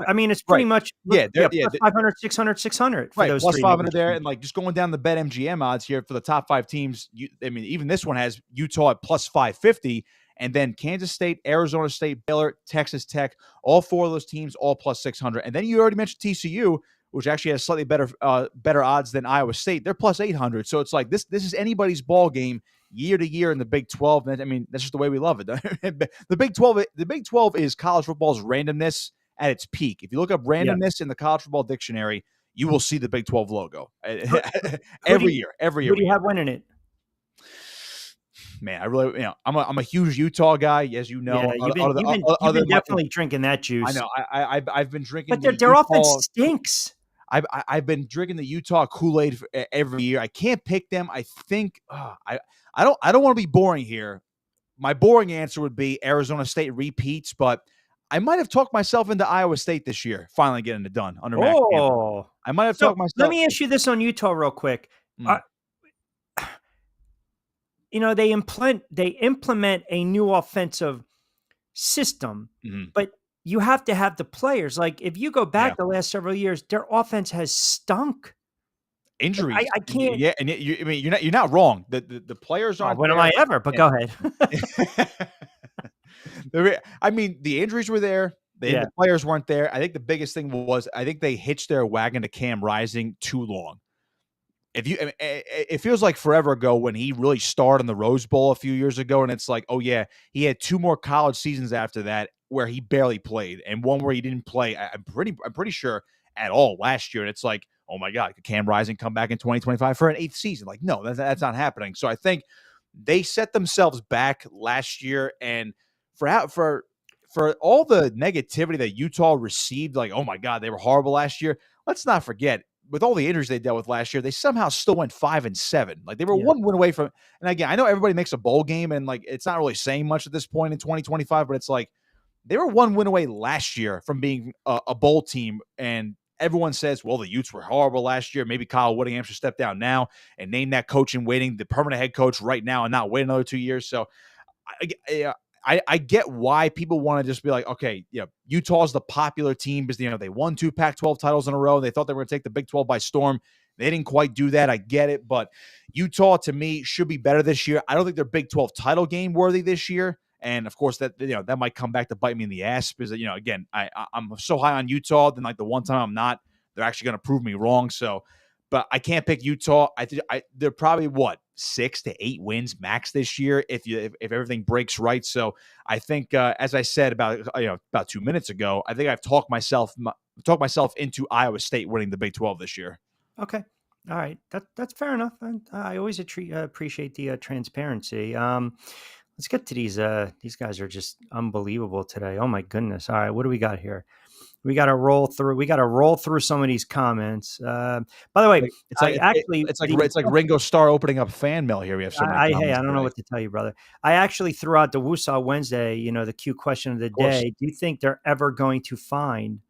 A: I mean, it's pretty
D: Right.
A: much
D: Yeah,
A: plus 500, 600, 600 for
D: right,
A: those
D: plus
A: three.
D: 500 there, and like just going down the BetMGM odds here for the top 5 teams. I mean, even this one has Utah at plus 550, and then Kansas State, Arizona State, Baylor, Texas Tech, all 4 of those teams, all plus 600. And then you already mentioned TCU, which actually has slightly better odds than Iowa State. They're plus 800. So it's like this is anybody's ball game year to year in the Big 12. I mean, that's just the way we love it. The Big 12 is college football's randomness at its peak. If you look up randomness in the college football dictionary, you will see the Big 12 logo every year.
A: Who do you have winning it?
D: Man, I really, I'm a huge Utah guy, as you know.
A: Yeah, you've been definitely drinking that juice.
D: I know. I've been drinking,
A: but their offense stinks.
D: I've been drinking the Utah Kool-Aid every year. I can't pick them. I think I don't want to be boring here. My boring answer would be Arizona State repeats, but I might have talked myself into Iowa State this year, finally getting it done under Matt Campbell. I might have talked myself.
A: Let me ask you this on Utah real quick. They implement a new offensive system, but you have to have the players. Like if you go back the last several years, their offense has stunk.
D: Injuries.
A: I can't.
D: Yeah, and you're not wrong. The players aren't.
A: When am I ever? But go ahead.
D: I mean, the injuries were there. The players weren't there. I think the biggest thing was I think they hitched their wagon to Cam Rising too long. It feels like forever ago when he really starred in the Rose Bowl a few years ago, and it's like, oh yeah, he had 2 more college seasons after that where he barely played, and one where he didn't play. I'm pretty sure at all last year, and it's like, oh my God, could Cam Rising come back in 2025 for an 8th season? Like, no, that's not happening. So I think they set themselves back last year, and for all the negativity that Utah received, like, oh my God, they were horrible last year. Let's not forget, with all the injuries they dealt with last year, they somehow still went 5-7. Like they were 1 win away from. And again, I know everybody makes a bowl game, and like it's not really saying much at this point in 2025, but it's like they were 1 win away last year from being a bowl team. And everyone says, well, the Utes were horrible last year. Maybe Kyle Whittingham should step down now and name that coach in waiting, the permanent head coach right now, and not wait another 2 years. So I get why people want to just be like, okay, Utah's the popular team because, they won 2 Pac-12 titles in a row. They thought they were going to take the Big 12 by storm. They didn't quite do that. I get it. But Utah, to me, should be better this year. I don't think they're Big 12 title game worthy this year. And, of course, that might come back to bite me in the ass because, again, I'm so high on Utah. Then, like, the one time I'm not, they're actually going to prove me wrong. So, but I can't pick Utah. They're probably, 6 to 8 wins max this year if everything breaks right. So I think, as I said about 2 minutes ago, I think I've talked myself into Iowa State winning the Big 12 this year.
A: Okay, all right, that's fair enough. And I always appreciate the transparency. Let's get to these. These guys are just unbelievable today. Oh my goodness! All right, what do we got here? We got to roll through some of these comments. By the way,
D: it's like Ringo Starr opening up fan mail here. We have so many comments.
A: Hey, I don't know what to tell you, brother. I actually threw out the Woosah Wednesday, the Q question of the day. Do you think they're ever going to find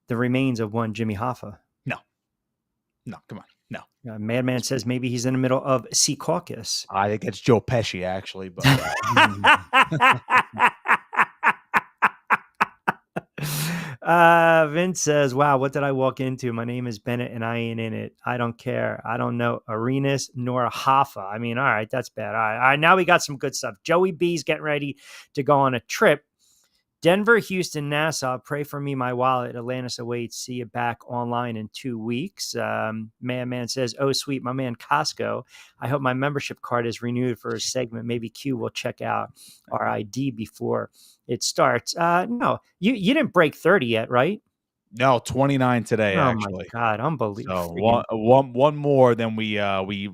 A: the remains of one Jimmy Hoffa?
D: No, come on. No.
A: Madman says maybe he's in the middle of Sea Caucus.
D: I think it's Joe Pesci, actually. But
A: Vince says, wow, what did I walk into? My name is Bennett and I ain't in it. I don't care. I don't know Arenas nor Hoffa. I mean, all right, that's bad. All right, now we got some good stuff. Joey B's getting ready to go on a trip. Denver, Houston, Nassau. Pray for me, my wallet. Atlantis awaits. See you back online in 2 weeks. Man says, oh, sweet, my man Costco. I hope my membership card is renewed for a segment. Maybe Q will check out our ID before it starts. No, you didn't break 30 yet, right?
D: No, 29 today, actually.
A: Oh, my God, unbelievable.
D: So one more, then we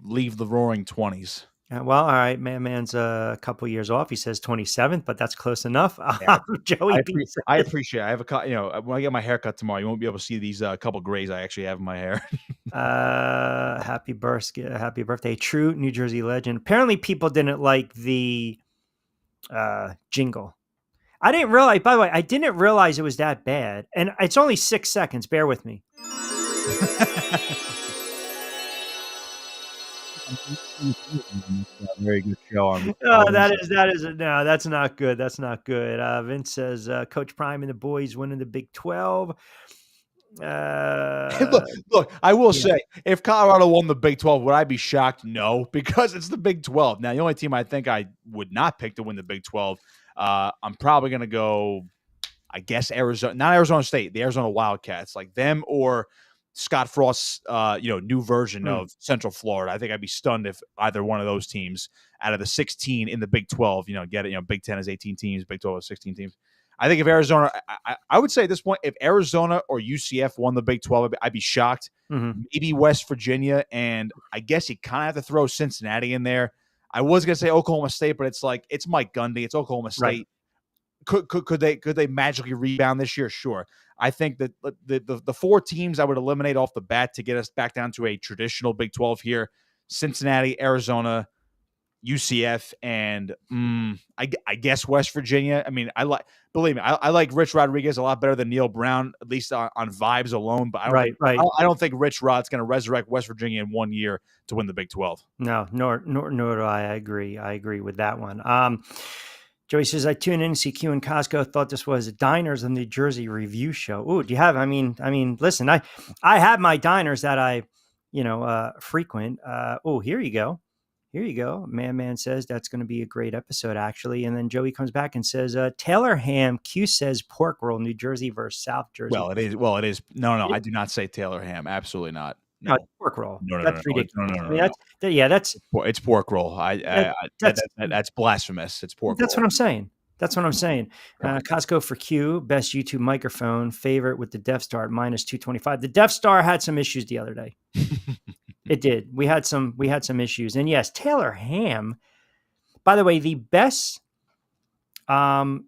D: leave the roaring 20s.
A: Well, all right, man's a couple years off. He says 27th, but that's close enough. Yeah, Joey,
D: I appreciate it. I have when I get my hair cut tomorrow, you won't be able to see these couple grays I actually have in my hair.
A: Happy birthday, true New Jersey legend. Apparently, people didn't like the jingle. I didn't realize. By the way, I didn't realize it was that bad, and it's only 6 seconds. Bear with me.
D: Very good show on
A: Oh,
D: Wednesday.
A: no, that's not good. That's not good. Vince says Coach Prime and the boys winning the Big 12.
D: Look, look, I will
A: Yeah.
D: say, if Colorado won the Big 12, would I be shocked? No, because it's the Big 12. Now, the only team I think I would not pick to win the Big 12, I'm probably going to go, I guess, Arizona, not Arizona State, the Arizona Wildcats, like them or Scott Frost's, new version
A: Hmm.
D: of Central Florida. I think I'd be stunned if either one of those teams out of the 16 in the Big 12, get it, Big 10 is 18 teams, Big 12 is 16 teams. I think if Arizona, I would say at this point, if Arizona or UCF won the Big 12, I'd be shocked.
A: Mm-hmm.
D: Maybe West Virginia, and I guess you kind of have to throw Cincinnati in there. I was gonna say Oklahoma State, but it's like it's Mike Gundy, it's Oklahoma
A: Right.
D: State. Could they magically rebound this year? Sure. I think that the four teams I would eliminate off the bat to get us back down to a traditional Big 12 here: Cincinnati, Arizona, UCF, and I guess West Virginia. I mean, believe me, I like Rich Rodriguez a lot better than Neil Brown, at least on vibes alone. But
A: Right.
D: I don't think Rich Rod's going to resurrect West Virginia in 1 year to win the Big 12.
A: No, nor do I. I agree. I agree with that one. Joey says, I tuned in to see Q and Costco. Thought this was a Diners in New Jersey review show. Ooh, do you have? I mean, listen, I have my diners that I, frequent. Oh, here you go. Here you go. Man says that's going to be a great episode, actually. And then Joey comes back and says, Taylor Ham. Q says pork roll, New Jersey versus South Jersey.
D: Well, it is. Well, it is. No, I do not say Taylor Ham. Absolutely not.
A: No, it's pork roll.
D: No.
A: That's ridiculous.
D: No.
A: I mean, that's
D: It's pork roll. That's blasphemous. It's pork
A: That's
D: roll.
A: what I'm saying. That's what I'm saying. Costco for Q, best YouTube microphone, favorite with the Death Star minus 225. The Death Star had some issues the other day. It did. We had some issues. And yes, Taylor Ham, by the way, the best. Now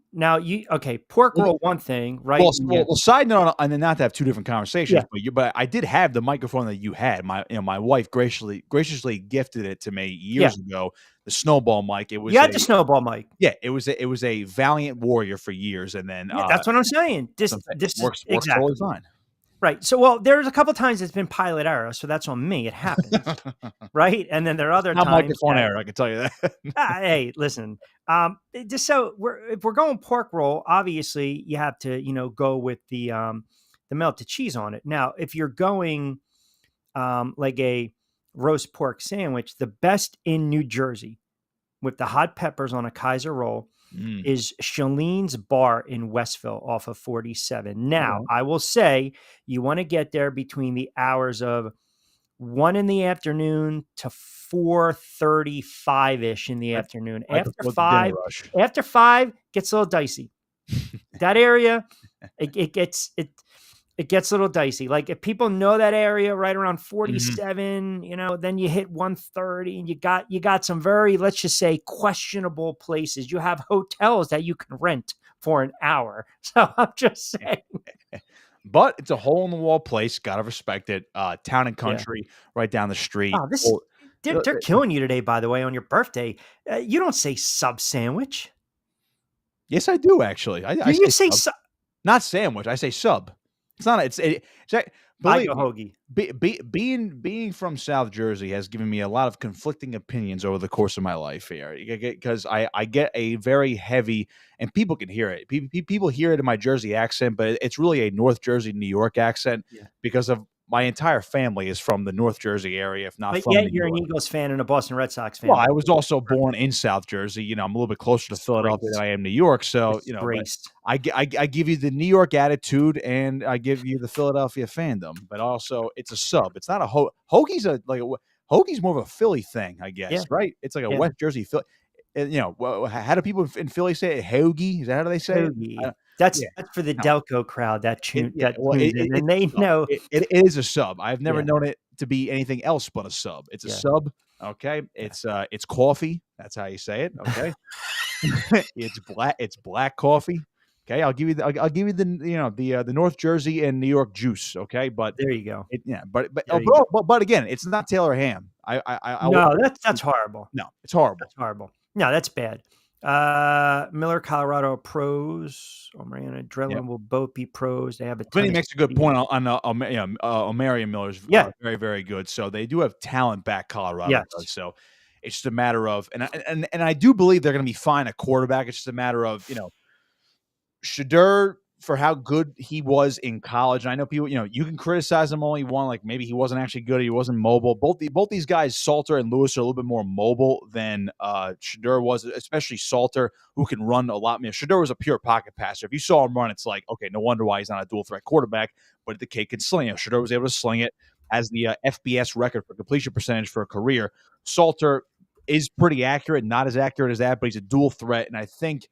A: pork roll, one thing, right?
D: Well, side note, and then not to have two different conversations,
A: Yeah.
D: but I did have the microphone that you had. My wife graciously gifted it to me years ago. The snowball mic. It was
A: you had the snowball mic.
D: Yeah, it was a Valiant Warrior for years, and then
A: that's what I'm saying. This
D: works
A: exactly
D: totally fine.
A: Right. So, well, there's a couple times it's been pilot error, so that's on me. It happens, right? And then there are other times.
D: Microphone error, I can tell you that.
A: Hey, listen. Just so if we're going pork roll, obviously you have to go with the melted cheese on it. Now, if you're going like a roast pork sandwich, the best in New Jersey with the hot peppers on a Kaiser roll is Shalene's Bar in Westville off of 47. Now, I will say you want to get there between the hours of 1 in the afternoon to 4:35-ish in the afternoon. After 5 gets a little dicey. That area, it gets a little dicey. Like if people know that area right around 47, then you hit 1:30 and you got some very, let's just say, questionable places. You have hotels that you can rent for an hour. So I'm just saying.
D: But it's a hole in the wall place. Gotta respect it. Town and Country, right down the street.
A: Oh, they're killing you today, by the way, on your birthday. You don't say sub sandwich.
D: Yes, I do actually. I
A: say sub?
D: Not sandwich. I say sub. It's not.
A: I go hoagie.
D: Being from South Jersey has given me a lot of conflicting opinions over the course of my life here, because I get a very heavy, and people can hear it. People hear it in my Jersey accent, but it's really a North Jersey, New York accent because of my entire family is from the North Jersey area, if not from
A: Yet you're an Eagles fan and a Boston Red Sox fan.
D: Well, I was also born in South Jersey. I'm a little bit closer to Philadelphia than I am New York. So, I give you the New York attitude and I give you the Philadelphia fandom, but also it's a sub. It's not a hoagie's hoagie's more of a Philly thing, I guess, right? It's like a West Jersey Philly. How do people in Philly say it? Hoagie? Is that how do they say it?
A: That's for the Delco crowd that tunes in, and they know
D: it is a sub. I've never known it to be anything else but a sub. It's a sub. Okay, it's coffee. That's how you say it. Okay, it's black coffee. Okay, I'll give you the North Jersey and New York juice. Okay, but
A: there you go.
D: But again, it's not Taylor Ham.
A: No, that's horrible.
D: No, it's horrible.
A: That's horrible. No, that's bad. Miller, Colorado pros. Mariana,
D: Yep.
A: Drellin will both be pros. They have a ton
D: Vinny
A: of
D: makes a good
A: speed.
D: point Omarion Miller's
A: Yeah.
D: very, very good. So they do have talent back, Colorado does.
A: Yes.
D: So it's just a matter of, and I do believe they're going to be fine at quarterback. It's just a matter of, Shadur, for how good he was in college, and I know people, you can criticize him all you want, like maybe he wasn't actually good, he wasn't mobile. Both these guys, Salter and Lewis, are a little bit more mobile than Shadur was, especially Salter, who can run a lot. Shadur was a pure pocket passer. If you saw him run, it's like, okay, no wonder why he's not a dual threat quarterback, but the kid could sling it. Shadur was able to sling it, has the FBS record for completion percentage for a career. Salter is pretty accurate, not as accurate as that, but he's a dual threat, and I think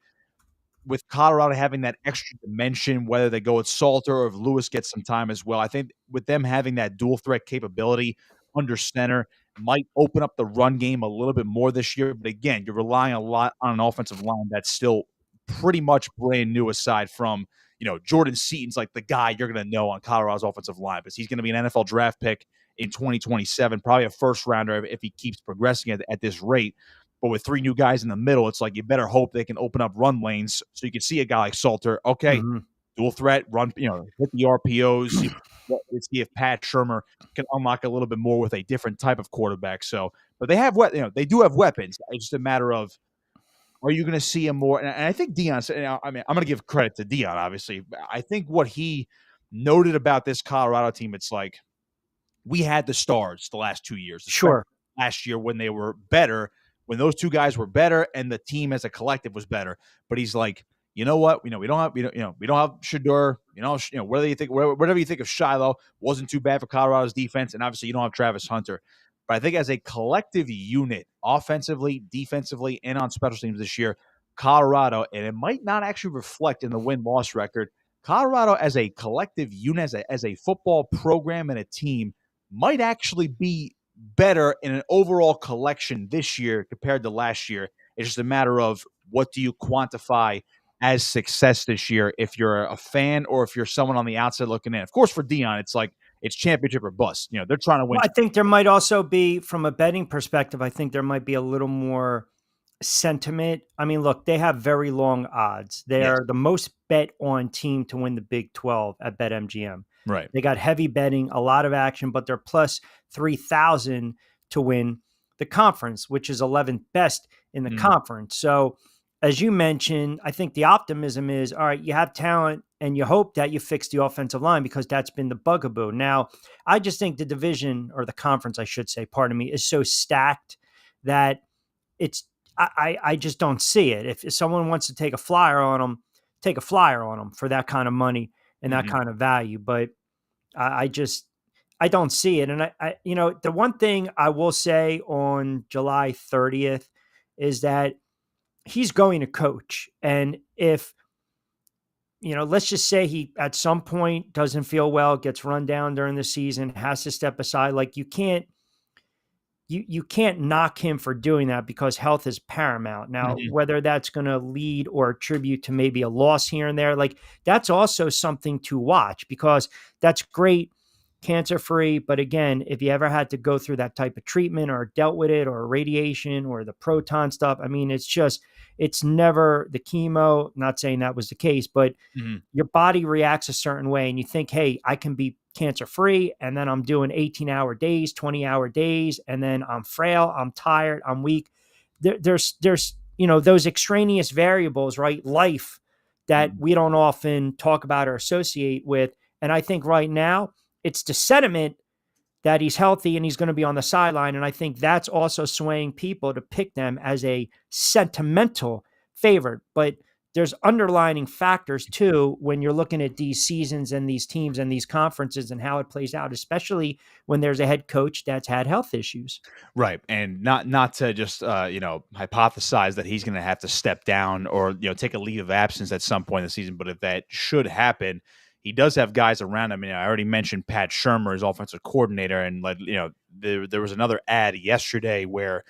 D: with Colorado having that extra dimension, whether they go with Salter or if Lewis gets some time as well, I think with them having that dual threat capability under center might open up the run game a little bit more this year. But again, you're relying a lot on an offensive line that's still pretty much brand new aside from, Jordan Seaton's like the guy you're going to know on Colorado's offensive line because he's going to be an NFL draft pick in 2027, probably a first rounder if he keeps progressing at this rate. But with three new guys in the middle, it's like you better hope they can open up run lanes so you can see a guy like Salter. Okay,
A: Hmm.
D: dual threat, run, hit the RPOs, see if Pat Shermer can unlock a little bit more with a different type of quarterback. So, but they do have weapons. It's just a matter of, are you going to see him more? And I think Dion, I'm going to give credit to Dion, obviously. I think what he noted about this Colorado team, it's like, we had the stars the last 2 years, especially
A: Sure.
D: last year when they were better, when those two guys were better and the team as a collective was better. But he's like, you know what? We don't have Shadur. Whatever you think of Shiloh wasn't too bad for Colorado's defense, and obviously you don't have Travis Hunter. But I think as a collective unit, offensively, defensively, and on special teams this year, Colorado, and it might not actually reflect in the win-loss record, Colorado as a collective unit, as a football program and a team, might actually be better in an overall collection this year compared to last year. It's just a matter of what do you quantify as success this year if you're a fan or if you're someone on the outside looking in. Of course, for Dion, it's like it's championship or bust. They're trying to win.
A: Well, I think there might also be, from a betting perspective, I think there might be a little more sentiment. I mean, look, they have very long odds.
D: Yes.
A: They're the most bet on team to win the Big 12 at BetMGM.
D: Right.
A: They got heavy betting, a lot of action, but they're plus 3,000 to win the conference, which is 11th best in the conference. So, as you mentioned, I think the optimism is, all right, you have talent and you hope that you fix the offensive line because that's been the bugaboo. Now, I just think the division, or the conference, I should say, pardon me, is so stacked that I just don't see it. If someone wants to take a flyer on them, take a flyer on them for that kind of money and that kind of value. But I don't see it. And the one thing I will say on July 30th is that he's going to coach. And if, let's just say he at some point doesn't feel well, gets run down during the season, has to step aside. Like you can't knock him for doing that because health is paramount. Now, whether that's going to lead or attribute to maybe a loss here and there, like that's also something to watch because that's great, cancer-free. But again, if you ever had to go through that type of treatment or dealt with it or radiation or the proton stuff, I mean, it's never the chemo. Not saying that was the case, but your body reacts a certain way and you think, hey, I can be cancer-free. And then I'm doing 18-hour days, 20-hour days. And then I'm frail, I'm tired, I'm weak. There's those extraneous variables, right? Life that we don't often talk about or associate with. And I think right now it's the sentiment that he's healthy and he's going to be on the sideline. And I think that's also swaying people to pick them as a sentimental favorite. But there's underlining factors too when you're looking at these seasons and these teams and these conferences and how it plays out, especially when there's a head coach that's had health issues.
D: Right. And not to just hypothesize that he's going to have to step down or take a leave of absence at some point in the season, but if that should happen, he does have guys around him. I already mentioned Pat Shermer, his offensive coordinator, and there was another ad yesterday where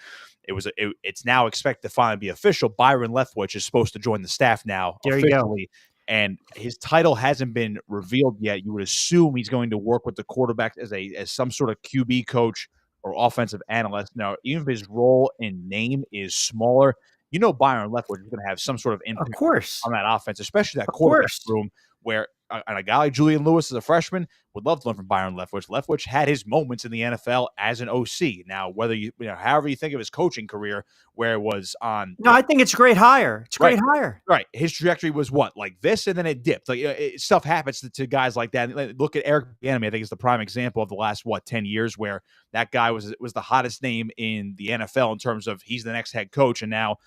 D: it's now expected to finally be official. Byron Leftwich is supposed to join the staff now officially, and his title hasn't been revealed yet. You would assume he's going to work with the quarterback as some sort of QB coach or offensive analyst. Now, even if his role in name is smaller, Byron Leftwich is going to have some sort of
A: Of
D: impact
A: course.
D: on that offense, especially that
A: Of
D: quarterback
A: course.
D: room where and a guy like Julian Lewis as a freshman would love to learn from Byron Leftwich. Leftwich had his moments in the NFL as an OC. Now, whether however you think of his coaching career, where it was on,
A: No, I think it's a great hire. It's a great hire.
D: Right. His trajectory was what, like this, and then it dipped. Like stuff happens to guys like that. Look at Eric Bieniemy. I think is the prime example of the last 10 years where that guy was the hottest name in the NFL in terms of he's the next head coach, and now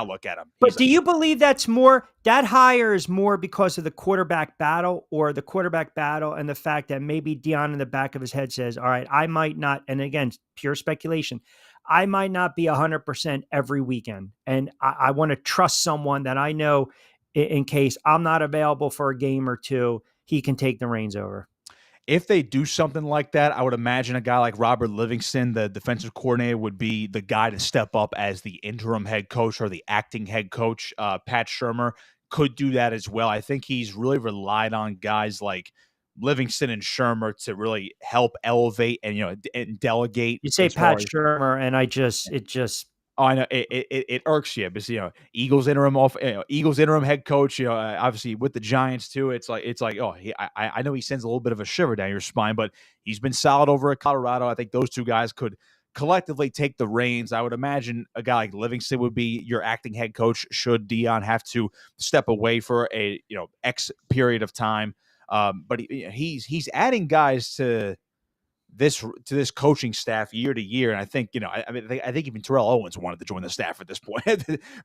D: look at him.
A: But do you believe that hire is more because of the quarterback battle, or the quarterback battle and the fact that maybe Dion in the back of his head says, all right, I might not, and again, pure speculation, I might not be 100% every weekend. And I want to trust someone that I know in case I'm not available for a game or two, he can take the reins over.
D: If they do something like that, I would imagine a guy like Robert Livingston, the defensive coordinator, would be the guy to step up as the interim head coach or the acting head coach. Pat Shurmur could do that as well. I think he's really relied on guys like Livingston and Shurmur to really help elevate and and delegate.
A: You say Pat Shurmur, and it just.
D: Oh, I know it irks you, but Eagles interim head coach. Obviously with the Giants too. It's like I know he sends a little bit of a shiver down your spine, but he's been solid over at Colorado. I think those two guys could collectively take the reins. I would imagine a guy like Livingston would be your acting head coach should Dion have to step away for a X period of time. But he's adding guys to this coaching staff year to year, and I think I think even Terrell Owens wanted to join the staff at this point.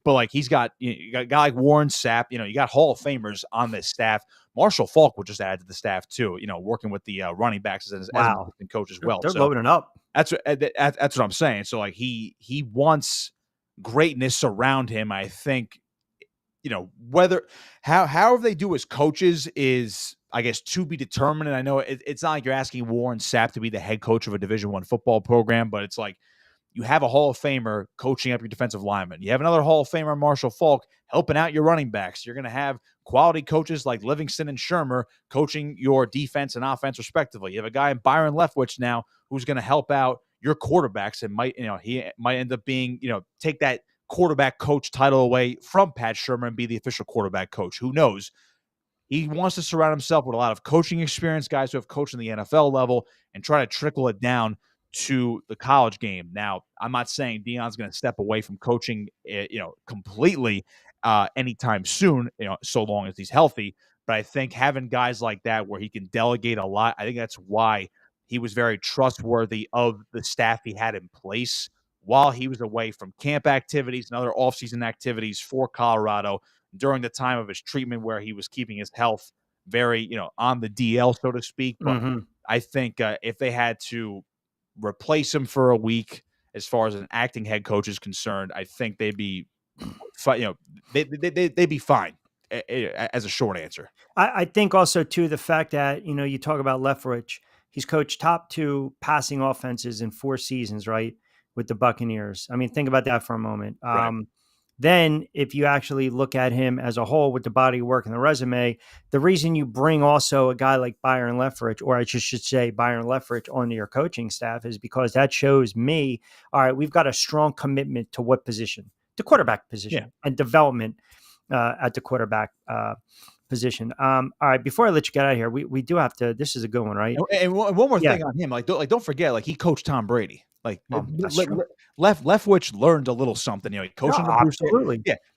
D: But like he's got you got a guy like Warren Sapp, you got Hall of Famers on this staff. Marshall Faulk would just add to the staff too, working with the running backs as an assistant coach as well.
A: They're loading up.
D: That's what I'm saying. So like he wants greatness around him. I think whether however they do as coaches is, I guess, to be determined. And I know it's not like you're asking Warren Sapp to be the head coach of a Division I football program, but it's like you have a Hall of Famer coaching up your defensive linemen. You have another Hall of Famer, Marshall Faulk, helping out your running backs. You're going to have quality coaches like Livingston and Shurmur coaching your defense and offense respectively. You have a guy in Byron Leftwich now who's going to help out your quarterbacks and he might end up being, take that quarterback coach title away from Pat Shurmur and be the official quarterback coach. Who knows? He wants to surround himself with a lot of coaching experience, guys who have coached in the NFL level, and try to trickle it down to the college game. Now, I'm not saying Dion's going to step away from coaching, completely anytime soon, so long as he's healthy. But I think having guys like that where he can delegate a lot, I think that's why he was very trustworthy of the staff he had in place while he was away from camp activities and other offseason activities for Colorado during the time of his treatment where he was keeping his health very, on the DL, so to speak. But I think if they had to replace him for a week, as far as an acting head coach is concerned, I think they'd be, they'd be fine as a short answer.
A: I think also too, the fact that, you talk about Leftwich, he's coached top 2 passing offenses in 4 seasons, right? With the Buccaneers. I mean, think about that for a moment.
D: Right.
A: Then if you actually look at him as a whole with the body of work and the resume, the reason you bring also a guy like Byron Leftwich, or I just should say Byron Leftwich, onto your coaching staff is because that shows me, all right, we've got a strong commitment to what position? The quarterback position and development at the quarterback position. All right, before I let you get out of here, we do have to, this is a good one, right?
D: And one more thing on him, don't forget, he coached Tom Brady. Leftwich learned a little something. He coached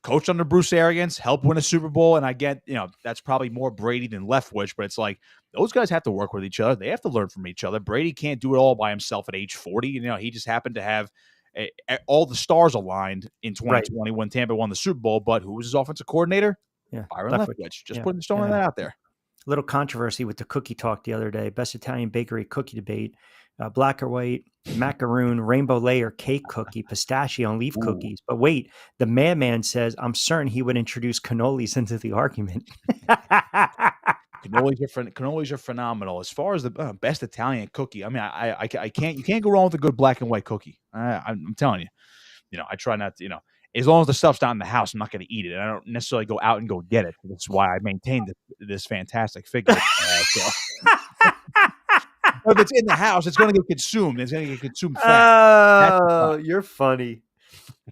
D: coached under Bruce Arians, helped win a Super Bowl. And I get, that's probably more Brady than Leftwich, but it's like those guys have to work with each other. They have to learn from each other. Brady can't do it all by himself at age 40. He just happened to have all the stars aligned in 2020 when Tampa won the Super Bowl. But who was his offensive coordinator? Byron Leftwich. Just putting that out there.
A: Little controversy with the cookie talk the other day. Best Italian bakery cookie debate. Black or white, macaroon, rainbow layer, cake cookie, pistachio, and leaf cookies. But wait, the madman says, I'm certain he would introduce cannolis into the argument.
D: Cannolis are phenomenal. As far as the best Italian cookie, I mean, I can't, you can't go wrong with a good black and white cookie. I'm telling you, I try not to, as long as the stuff's not in the house, I'm not going to eat it. And I don't necessarily go out and go get it. That's why I maintain this fantastic figure. If it's in the house, it's going to get consumed. It's going to get consumed fast.
A: Oh, you're funny.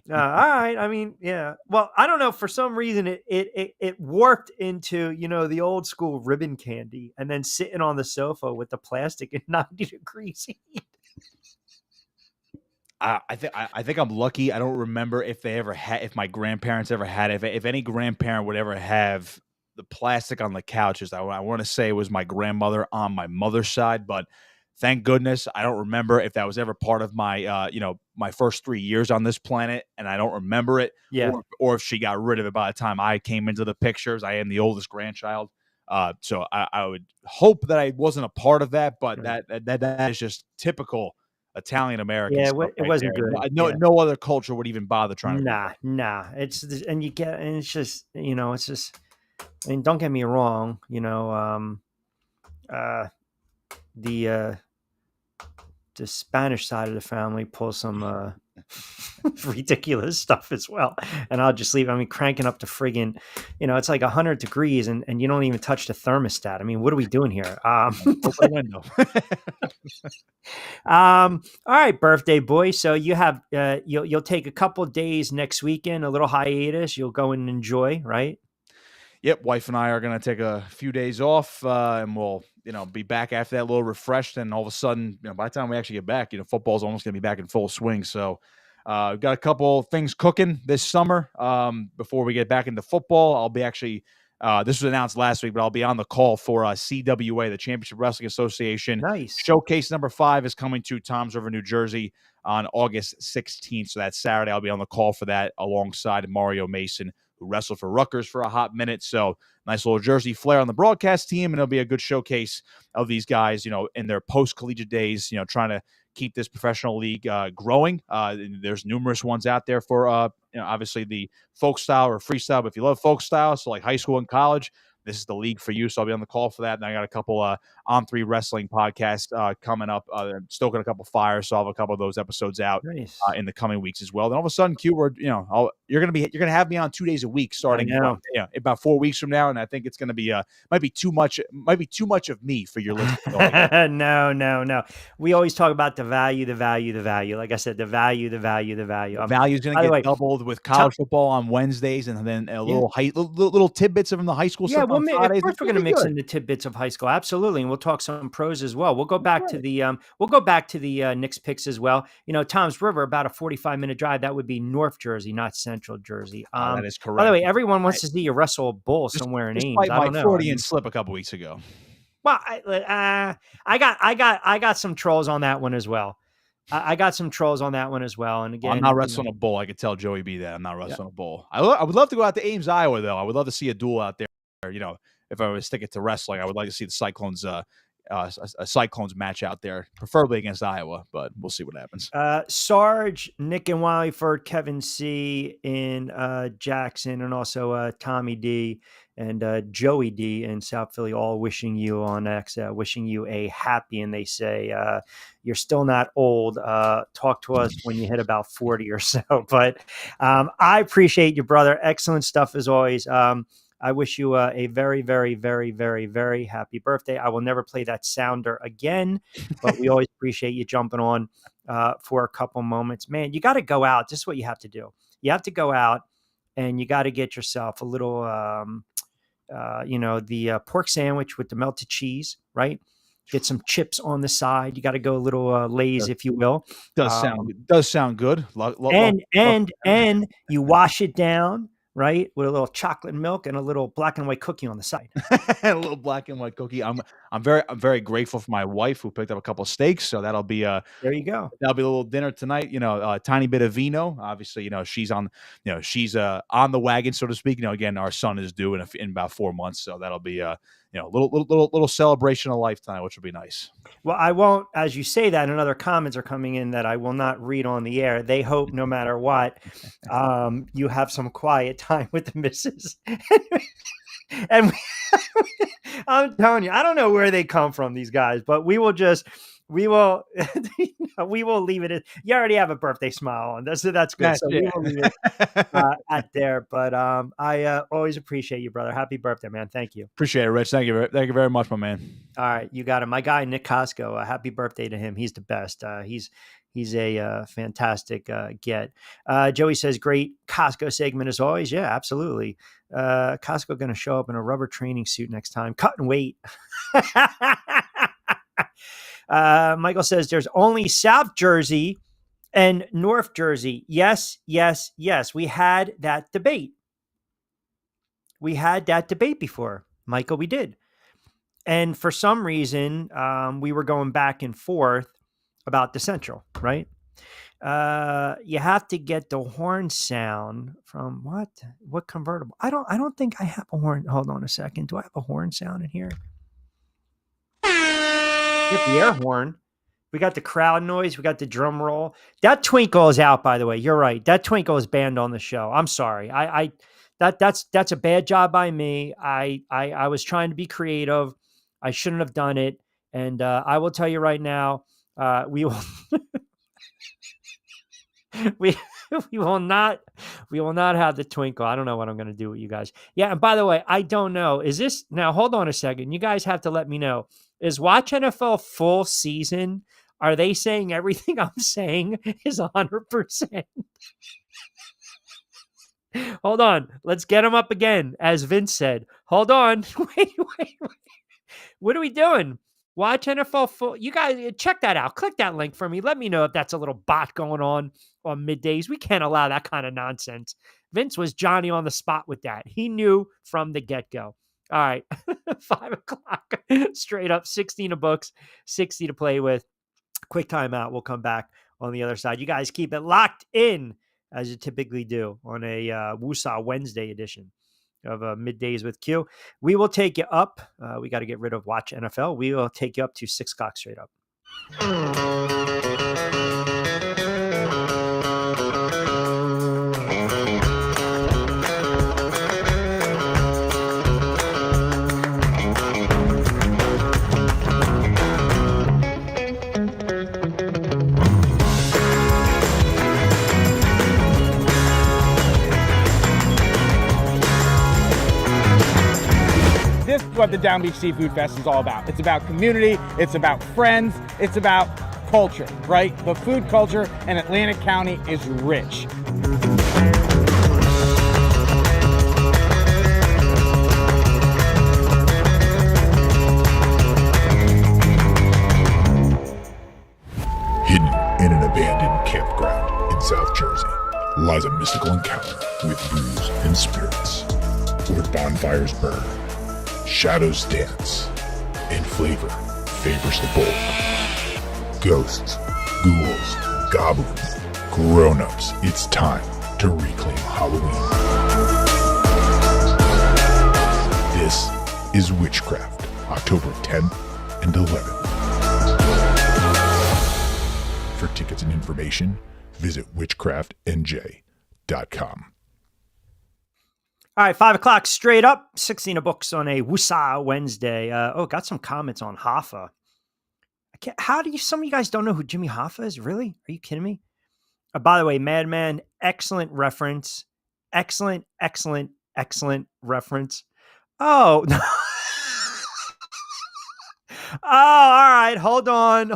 A: All right. I mean, yeah. Well, I don't know. For some reason, it warped into the old school ribbon candy, and then sitting on the sofa with the plastic at 90 degrees heat.
D: I think I'm lucky. I don't remember if they ever had, if my grandparents ever had, if any grandparent would ever have the plastic on the couches. I want to say it was my grandmother on my mother's side, but thank goodness I don't remember if that was ever part of my, my first 3 years on this planet, and I don't remember it,
A: Yeah.
D: or if she got rid of it by the time I came into the pictures. I am the oldest grandchild. So I would hope that I wasn't a part of that, but
A: Right.
D: that is just typical Italian American
A: Yeah.
D: stuff
A: It
D: right there.
A: wasn't good.
D: No,
A: Yeah.
D: no other culture would even bother trying to
A: Nah, nah. And it's just, it's just, I mean, don't get me wrong, uh, the, uh, the Spanish side of the family pulls some, ridiculous stuff as well. And I'll just leave. I mean, cranking up to friggin', it's like 100 degrees and you don't even touch the thermostat. I mean, what are we doing here?
D: open the window.
A: All right, birthday boy. So you have, you'll take a couple days next weekend, a little hiatus. You'll go and enjoy, right?
D: Yep, wife and I are going to take a few days off, and we'll, be back after that, a little refreshed. And all of a sudden, by the time we actually get back, football's almost going to be back in full swing. So, we've got a couple things cooking this summer. Before we get back into football, I'll be actually, this was announced last week, but I'll be on the call for CWA, the Championship Wrestling Association.
A: Nice.
D: Showcase number 5 is coming to Toms River, New Jersey on August 16th. So that's Saturday. I'll be on the call for that alongside Mario Mason, who wrestled for Rutgers for a hot minute. So nice little Jersey flair on the broadcast team, and it'll be a good showcase of these guys, in their post-collegiate days, trying to keep this professional league growing. There's numerous ones out there for, obviously the folk style or freestyle, but if you love folk style, so like high school and college, this is the league for you. So I'll be on the call for that. And I got a couple On3 wrestling podcasts coming up, stoking a couple fires. So I'll have a couple of those episodes out
A: Nice.
D: in the coming weeks as well. Then all of a sudden, Q, you're gonna have me on 2 days a week starting about 4 weeks from now, and I think it's gonna be might be too much of me for your listeners.
A: No. We always talk about the value. Like I said, the value.
D: The value is gonna get doubled with college football on Wednesdays, and then a little tidbits from the high school stuff on Fridays.
A: Of course, we're going to mix in the tidbits of high school, absolutely, and we'll talk some pros as well. We'll go back to the Knicks picks as well. Toms River, about a 45-minute drive. That would be North Jersey, not Central Jersey.
D: That is correct.
A: By the way, everyone wants to see you wrestle a bull somewhere in Ames. I don't know.
D: Freudian slip a couple weeks ago.
A: Well, I got some trolls on that one as well. I got some trolls on that one as well. And again,
D: I'm not wrestling a bull. I could tell Joey B that I'm not wrestling a bull. I would love to go out to Ames, Iowa, though. I would love to see a duel out there. If I was sticking to wrestling, I would like to see the Cyclones, a Cyclones match out there, preferably against Iowa, but we'll see what happens.
A: Sarge, Nick and Wileyford, Kevin C in Jackson, and also Tommy D and Joey D in South Philly, all wishing you on X, wishing you a happy, and they say, you're still not old. Talk to us when you hit about 40 or so. But I appreciate you, brother. Excellent stuff as always. I wish you a very, very, very, very, very happy birthday. I will never play that sounder again, but we always appreciate you jumping on for a couple moments. Man, you got to go out. This is what you have to do. You have to go out and you got to get yourself a little, the pork sandwich with the melted cheese, right? Get some chips on the side. You got to go a little Lay's, if you will.
D: Does sound good.
A: And you wash it down, right, with a little chocolate milk and a little black and white cookie on the side.
D: A little black and white cookie. I'm very grateful for my wife who picked up a couple of steaks. So that'll be
A: there you go.
D: That'll be a little dinner tonight. A tiny bit of vino. Obviously, she's on the wagon, so to speak. Again, our son is due in about 4 months, so that'll be little celebration of life tonight, which will be nice.
A: Well, I won't, as you say that, and other comments are coming in that I will not read on the air. They hope no matter what, you have some quiet time with the missus. And I'm telling you, I don't know where they come from, these guys, but we will We will leave it at, you already have a birthday smile on. That's good.
D: That's
A: So we will leave it at there. But I always appreciate you, brother. Happy birthday, man. Thank you.
D: Appreciate it, Rich. Thank you very much, my man.
A: All right, you got it. My guy Nick Costco. Happy birthday to him. He's the best. He's a fantastic get. Joey says, great Costco segment as always. Yeah, absolutely. Costco going to show up in a rubber training suit next time. Cutting weight. Michael says there's only South Jersey and North Jersey. Yes, yes, yes. We had that debate. Before, Michael. We did. And for some reason, we were going back and forth about the Central, right? You have to get the horn sound from what convertible? I don't think I have a horn. Hold on a second. Do I have a horn sound in here? Get the air horn. We got the crowd noise. We got the drum roll. That twinkle is out, by the way. You're right. That twinkle is banned on the show. I'm sorry. That's a bad job by me. I was trying to be creative. I shouldn't have done it. And I will tell you right now, we will we will not have the twinkle. I don't know what I'm going to do with you guys. Yeah, and by the way, I don't know. Is this now? Hold on a second. You guys have to let me know. Is Watch NFL full season? Are they saying everything I'm saying is 100%? Hold on. Let's get them up again, as Vince said. Hold on. Wait. What are we doing? Watch NFL full. You guys check that out. Click that link for me. Let me know if that's a little bot going on middays. We can't allow that kind of nonsense. Vince was Johnny on the spot with that. He knew from the get-go. All right. 5 o'clock. Straight up. 16 of books. 60 to play with. Quick timeout. We'll come back on the other side. You guys keep it locked in as you typically do on a Woosah Wednesday edition of Middays with Q. We will take you up. We got to get rid of Watch NFL. We will take you up to 6 o'clock straight up.
B: This is what the Down Beach Seafood Fest is all about. It's about community, it's about friends, it's about culture, right? The food culture in Atlantic County is rich.
C: Hidden in an abandoned campground in South Jersey lies a mystical encounter with booze and spirits, where bonfires burn, shadows dance, and flavor favors the bold. Ghosts, ghouls, goblins, grown-ups, it's time to reclaim Halloween. This is Witchcraft, October 10th and 11th. For tickets and information, visit witchcraftnj.com.
A: All right, 5 o'clock straight up. 16 of books on a Woosah Wednesday. Got some comments on Hoffa. Some of you guys don't know who Jimmy Hoffa is? Really? Are you kidding me? By the way, Madman, excellent reference. Excellent reference. Oh, oh, all right. Hold on.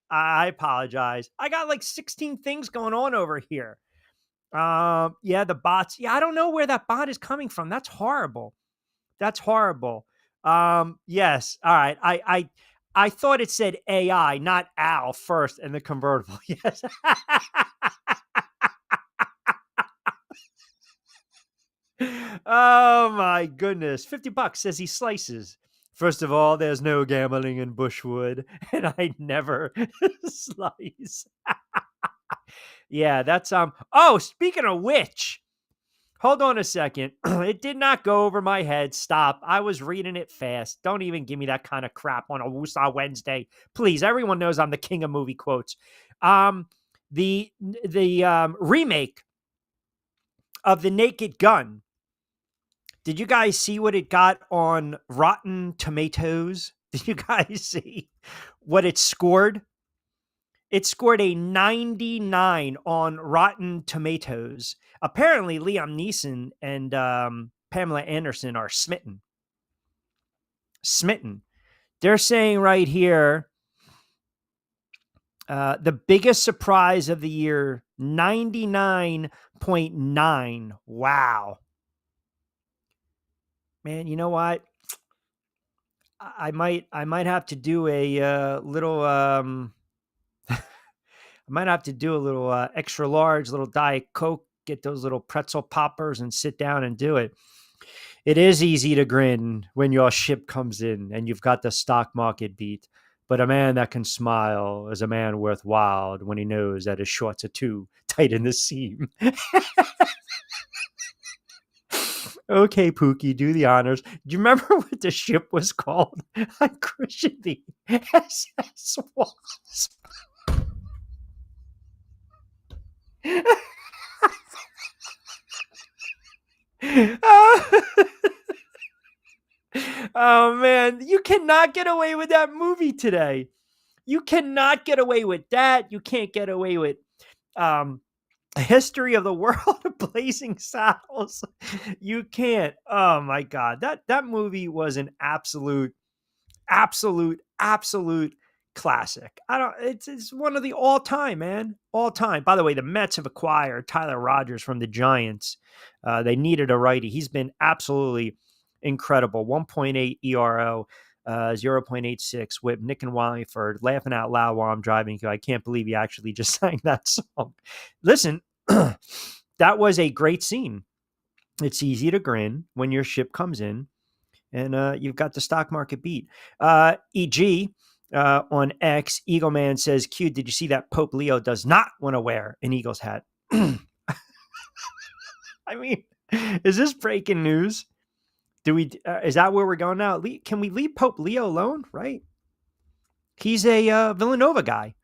A: I apologize. I got like 16 things going on over here. Yeah, the bots. Yeah, I don't know where that bot is coming from. That's horrible. Yes. All right. I thought it said AI, not Al first in the convertible. Yes. Oh my goodness. $50 says he slices. First of all, there's no gambling in Bushwood, and I never slice. Yeah, that's oh, speaking of which, hold on a second. It did not go over my head. Stop. I was reading it fast. Don't even give me that kind of crap on a Woosah Wednesday. Please, everyone knows I'm the king of movie quotes. The remake of The Naked Gun. Did you guys see what it got on Rotten Tomatoes? Did you guys see what it scored? It scored a 99 on Rotten Tomatoes. Apparently, Liam Neeson and Pamela Anderson are smitten. Smitten. They're saying right here, the biggest surprise of the year, 99.9. Wow. Man, you know what? I might have to do a little I might have to do a little extra large, little Diet Coke, get those little pretzel poppers and sit down and do it. It is easy to grin when your ship comes in and you've got the stock market beat. But a man that can smile is a man worthwhile when he knows that his shorts are too tight in the seam. Okay, Pookie, do the honors. Do you remember what the ship was called? I'm Christian the SS Wasp. Oh man, you cannot get away with that movie today. You cannot get away with that. You can't get away with History of the World of Blazing Saddles. You can't. Oh my god. That movie was an absolute classic. It's one of the all-time, man. All-time. By the way, the Mets have acquired Tyler Rogers from the Giants. They needed a righty. He's been absolutely incredible. 1.8 ERO, 0.86 whip. Nick and Wallingford laughing out loud while I'm driving. I can't believe he actually just sang that song. Listen, that was a great scene. It's easy to grin when your ship comes in and you've got the stock market beat. EG on X, Eagle Man says, Q, did you see that Pope Leo does not want to wear an Eagles hat? I mean, is this breaking news? Is that where we're going now? Can we leave Pope Leo alone? Right? He's a Villanova guy.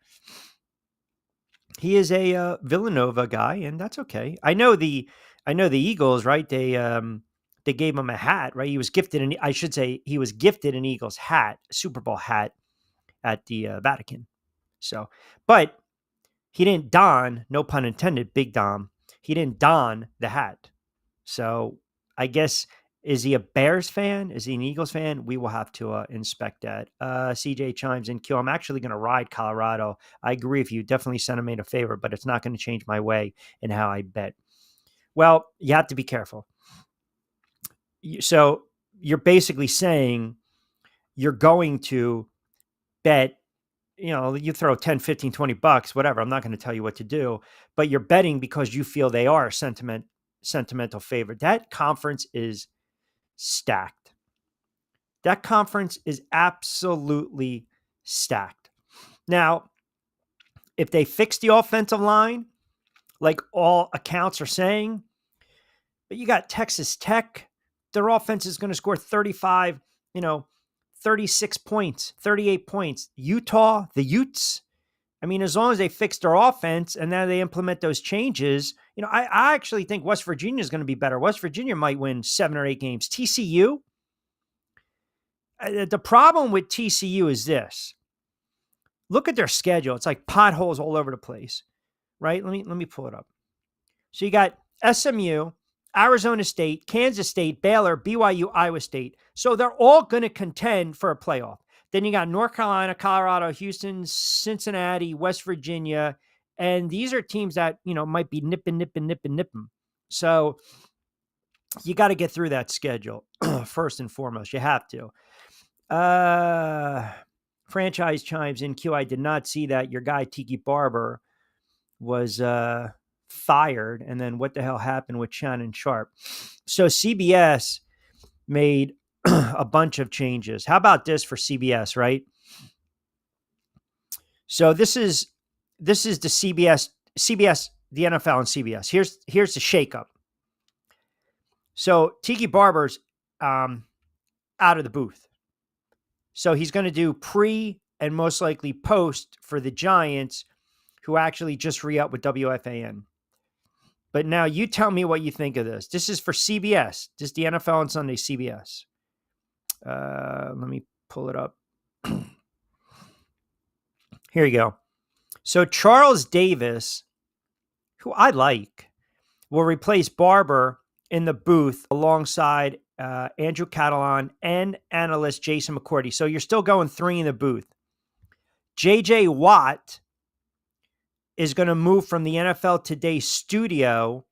A: He is a Villanova guy, and that's okay. I know the Eagles, right? They gave him a hat, right? He was gifted an Eagles hat, Super Bowl hat at the Vatican. So, but he didn't don, no pun intended, Big Dom. He didn't don the hat. So I guess, is he a Bears fan? Is he an Eagles fan? We will have to inspect that. CJ chimes in, Q, I'm actually going to ride Colorado. I agree with you. Definitely send him a favor, but it's not going to change my way in how I bet. Well, you have to be careful. So you're basically saying you're going to bet, you throw 10, 15, 20 bucks, whatever. I'm not going to tell you what to do, but you're betting because you feel they are a sentimental favorite. That conference is stacked. That conference is absolutely stacked. Now, if they fix the offensive line, like all accounts are saying, but you got Texas Tech, their offense is going to score 35, 36 points, 38 points. Utah, the Utes, I mean, as long as they fix their offense and then they implement those changes, I actually think West Virginia is going to be better. West Virginia might win 7 or 8 games. TCU, the problem with TCU is this. Look at their schedule. It's like potholes all over the place, right? Let me pull it up. So you got SMU, Arizona State, Kansas State, Baylor, BYU, Iowa State. So they're all going to contend for a playoff. Then you got North Carolina, Colorado, Houston, Cincinnati, West Virginia. And these are teams that, might be nipping. So you got to get through that schedule first and foremost. You have to. Franchise chimes in, Q, I did not see that. Your guy, Tiki Barber, was fired. And then what the hell happened with Shannon Sharp? So CBS made a bunch of changes. How about this for CBS, right? So this is the CBS, the NFL and CBS. Here's the shakeup. So Tiki Barber's out of the booth. So he's going to do pre and most likely post for the Giants, who actually just re-up with WFAN. But now you tell me what you think of this. This is for CBS. This is the NFL on Sunday, CBS. Let me pull it up. Here you go. So Charles Davis, who I like, will replace Barber in the booth alongside Andrew Catalan and analyst Jason McCourty. So you're still going 3 in the booth. JJ Watt is going to move from the NFL Today studio,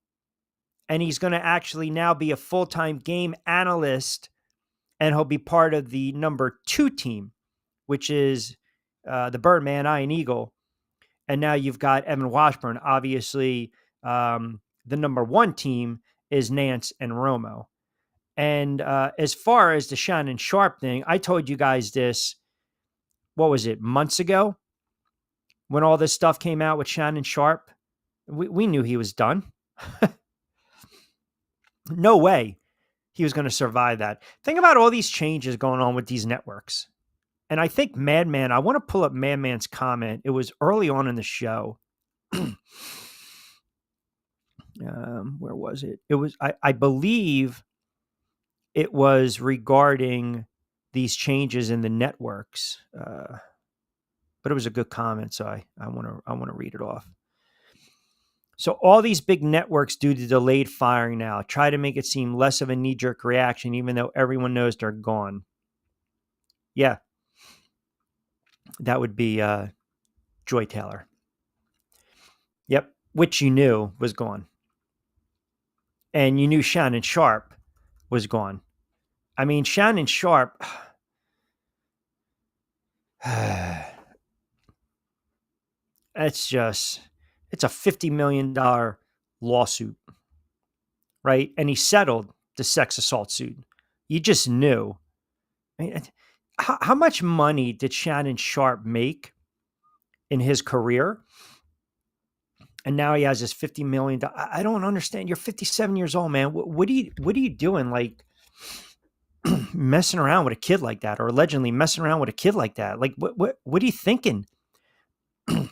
A: and he's going to actually now be a full-time game analyst, and he'll be part of the number 2 team, which is the Birdman, Iron Eagle. And now you've got Evan Washburn. Obviously, the number 1 team is Nance and Romo. And as far as the Shannon Sharp thing, I told you guys this, what was it, months ago? When all this stuff came out with Shannon Sharp, we knew he was done. No way he was going to survive that. Think about all these changes going on with these networks. And I think Madman, I want to pull up Madman's comment. It was early on in the show. Where was it? It was, I believe it was regarding these changes in the networks. But it was a good comment, so I want to read it off. So all these big networks do the delayed firing now. Try to make it seem less of a knee-jerk reaction, even though everyone knows they're gone. Yeah. That would be Joy Taylor. Yep. Which you knew was gone. And you knew Shannon Sharp was gone. I mean, Shannon Sharp. It's a $50 million lawsuit, right? And he settled the sex assault suit. You just knew. I mean, how much money did Shannon Sharp make in his career? And now he has this $50 million. I don't understand. You're 57 years old, man. What are you doing? Like messing around with a kid like that, or allegedly messing around with a kid like that? Like what are you thinking?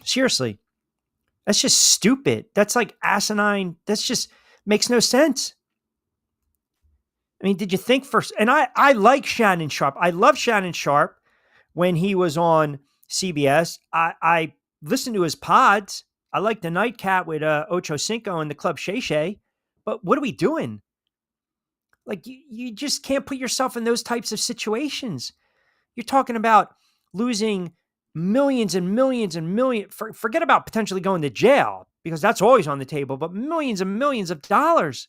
A: Seriously, that's just stupid. That's like asinine. That's just makes no sense. I mean, did you think first? And I like Shannon Sharp. I love Shannon Sharp when he was on CBS. I listened to his pods. I like the Nightcat with Ocho Cinco and the Club Shay Shay. But what are we doing? Like, you just can't put yourself in those types of situations. You're talking about losing millions and millions and millions. Forget about potentially going to jail, because that's always on the table, but millions and millions of dollars.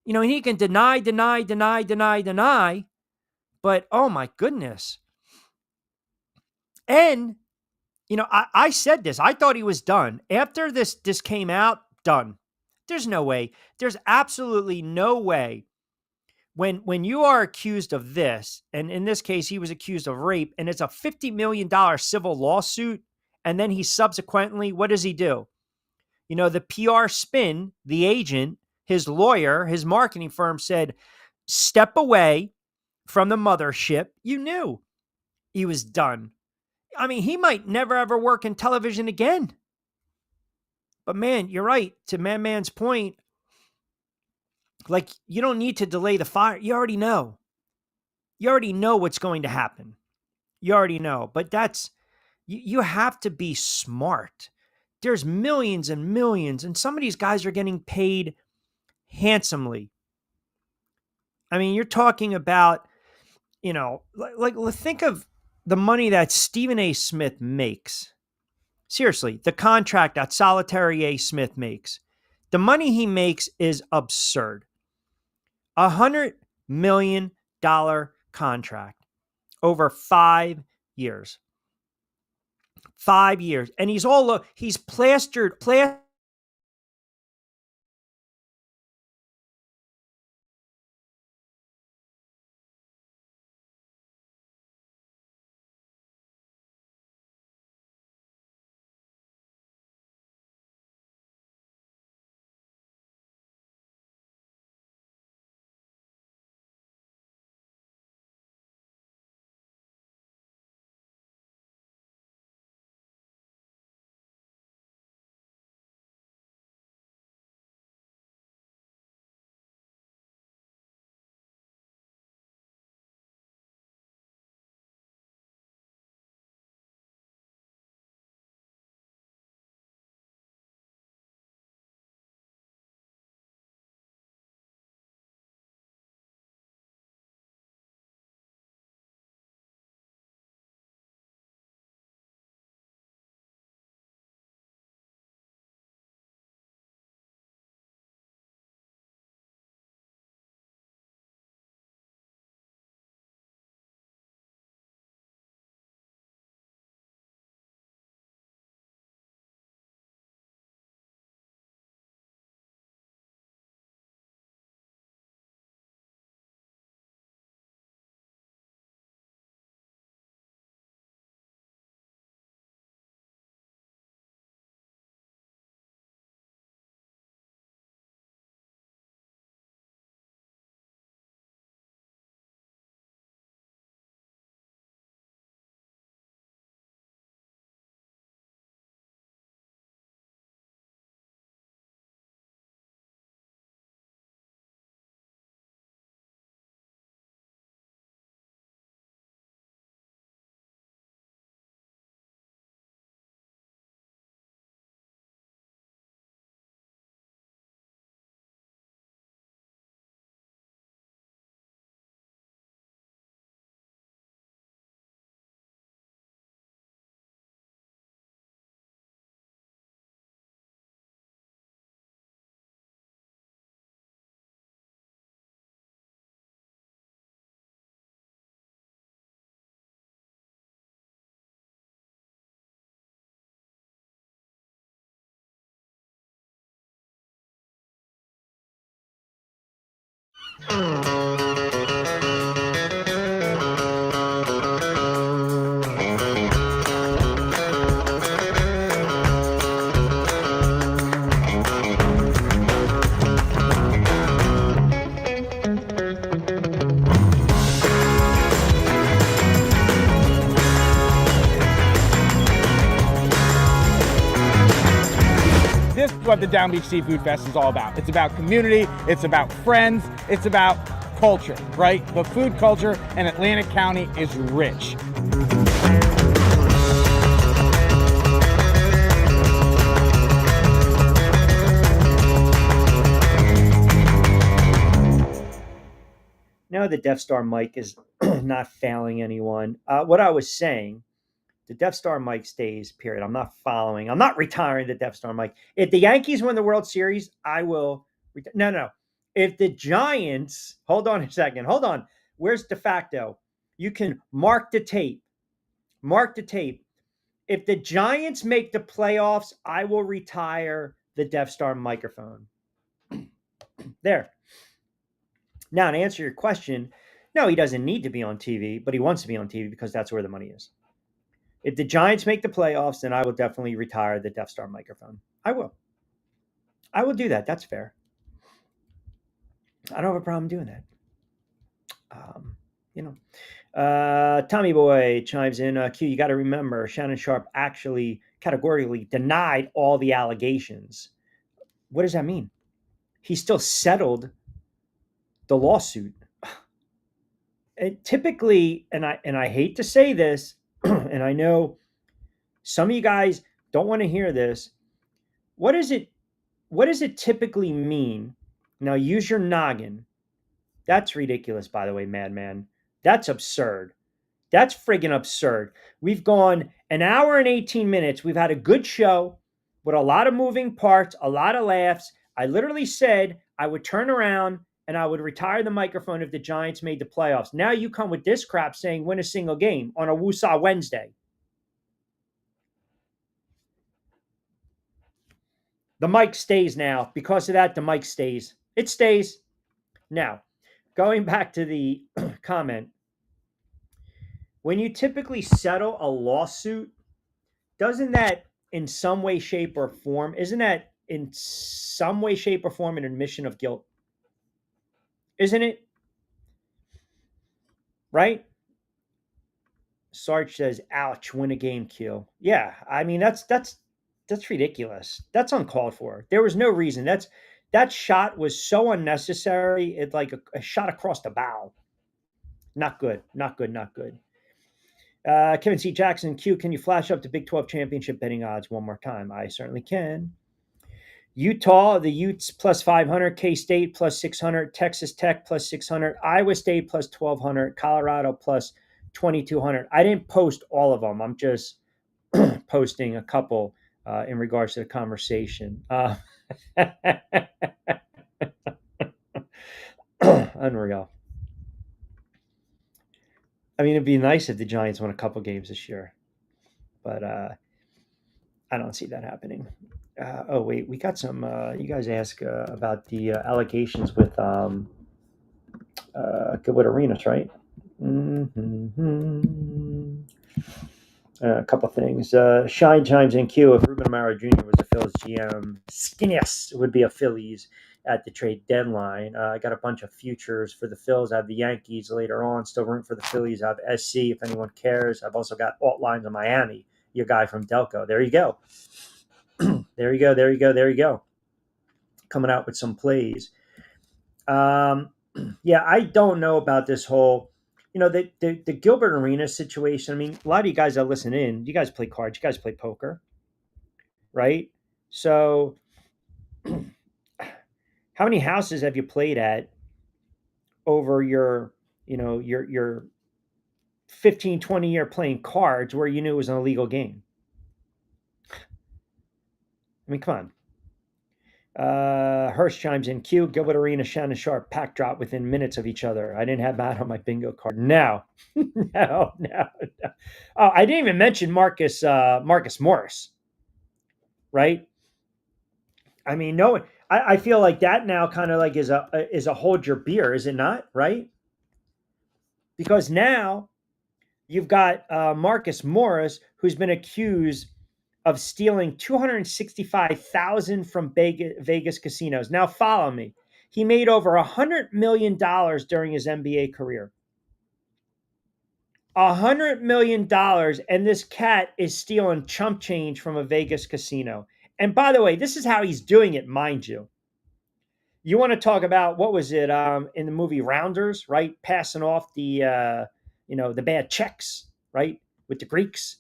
A: You know, and he can deny. But, oh, my goodness. And, you know, I said this. I thought he was done. After this came out, done. There's no way. There's absolutely no way. When you are accused of this, and in this case, he was accused of rape, and it's a $50 million civil lawsuit, and then he subsequently, what does he do? You know, the PR spin, the agent, his lawyer, his marketing firm said, step away from the mothership. You knew he was done. I mean, he might never ever work in television again. But man, you're right. To Man's point, like, you don't need to delay the fire. You already know. You already know what's going to happen. You already know. But you have to be smart. There's millions and millions, and some of these guys are getting paid handsomely. I mean, you're talking about, you know, like think of the money that Stephen A. Smith makes. Seriously, the contract that Solitary A. Smith makes. The money he makes is absurd. $100 million contract over 5 years. 5 years. And he's plastered
B: This is what the Down Beach Seafood Fest is all about. It's about community, it's about friends, it's about culture, right? The food culture in Atlantic County is rich.
A: Now the Death Star mic is not failing anyone. What I was saying, the Death Star mic stays, period. I'm not following. I'm not retiring the Death Star mic. If the Yankees win the World Series, I will. No. If the Giants, hold on a second. Hold on. Where's de facto? You can mark the tape. Mark the tape. If the Giants make the playoffs, I will retire the Death Star microphone. There. Now, to answer your question, no, he doesn't need to be on TV, but he wants to be on TV because that's where the money is. If the Giants make the playoffs, then I will definitely retire the Death Star microphone. I will. I will do that. That's fair. I don't have a problem doing that. Tommy Boy chimes in. Q, you got to remember, Shannon Sharp actually categorically denied all the allegations. What does that mean? He still settled the lawsuit. And typically, and I hate to say this, and I know some of you guys don't want to hear this. What does it typically mean? Now use your noggin. That's ridiculous, by the way, madman. That's absurd. That's friggin' absurd. We've gone an hour and 18 minutes. We've had a good show with a lot of moving parts, a lot of laughs. I literally said I would turn around and I would retire the microphone if the Giants made the playoffs. Now you come with this crap saying win a single game on a Woosah Wednesday. The mic stays now. Because of that, the mic stays. It stays. Now, going back to the comment, when you typically settle a lawsuit, doesn't that in some way, shape, or form, isn't that in some way, shape, or form an admission of guilt? Isn't it? Right? Sarge says, ouch, win a game, Q. Yeah, I mean, that's ridiculous. That's uncalled for. There was no reason. That shot was so unnecessary. It's like a shot across the bow. Not good. Not good. Not good. Kevin C. Jackson, Q, can you flash up the Big 12 championship betting odds one more time? I certainly can. Utah, the Utes plus 500, K-State plus 600, Texas Tech plus 600, Iowa State plus 1,200, Colorado plus 2,200. I didn't post all of them. I'm just posting a couple in regards to the conversation. Unreal. I mean, it'd be nice if the Giants won a couple games this year, but I don't see that happening. Oh, wait, we got some. You guys ask about the allegations with Goodwood Arenas, right? Mm-hmm. A couple things. Shine chimes in Q. If Ruben Amaro Jr. was a Phillies GM, Skinnies would be a Phillies at the trade deadline. I got a bunch of futures for the Phils. I have the Yankees later on. Still room for the Phillies. I have SC if anyone cares. I've also got alt lines on Miami. Your guy from Delco. There you go. There you go. Coming out with some plays. Yeah, I don't know about this whole, the Gilbert Arena situation. I mean, a lot of you guys that listen in, you guys play cards, you guys play poker, right? So how many houses have you played at over your 15, 20 year playing cards where you knew it was an illegal game? I mean, come on. Hirsch chimes in. Q, Gilbert Arena, Shannon Sharp, pack drop within minutes of each other. I didn't have that on my bingo card. No. Oh, I didn't even mention Marcus Morris, right? I mean, no, I feel like that now kind of like is a hold your beer, is it not? Right? Because now you've got Marcus Morris, who's been accused of stealing 265,000 from Vegas casinos. Now follow me. He made over $100 million during his NBA career. $100 million, and this cat is stealing chump change from a Vegas casino. And by the way, this is how he's doing it, mind you. You want to talk about what was it in the movie Rounders, right? Passing off the the bad checks, right, with the Greeks.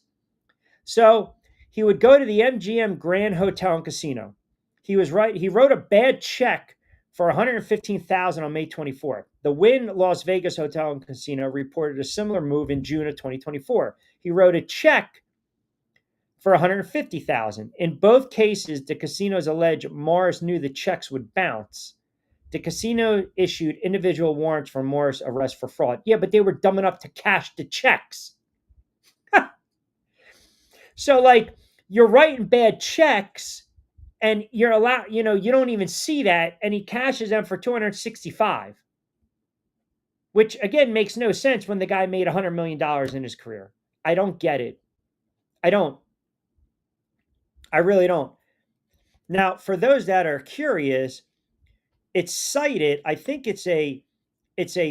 A: So he would go to the MGM Grand Hotel and Casino. He wrote a bad check for $115,000 on May 24th. The Wynn Las Vegas Hotel and Casino reported a similar move in June of 2024. He wrote a check for $150,000. In both cases, the casinos allege Morris knew the checks would bounce. The casino issued individual warrants for Morris' arrest for fraud. Yeah, but they were dumb enough to cash the checks. So, like, you're writing bad checks and you're allowed, you don't even see that. And he cashes them for 265, which again makes no sense when the guy made $100 million in his career. I don't get it. I don't. I really don't. Now, for those that are curious, it's cited, I think it's a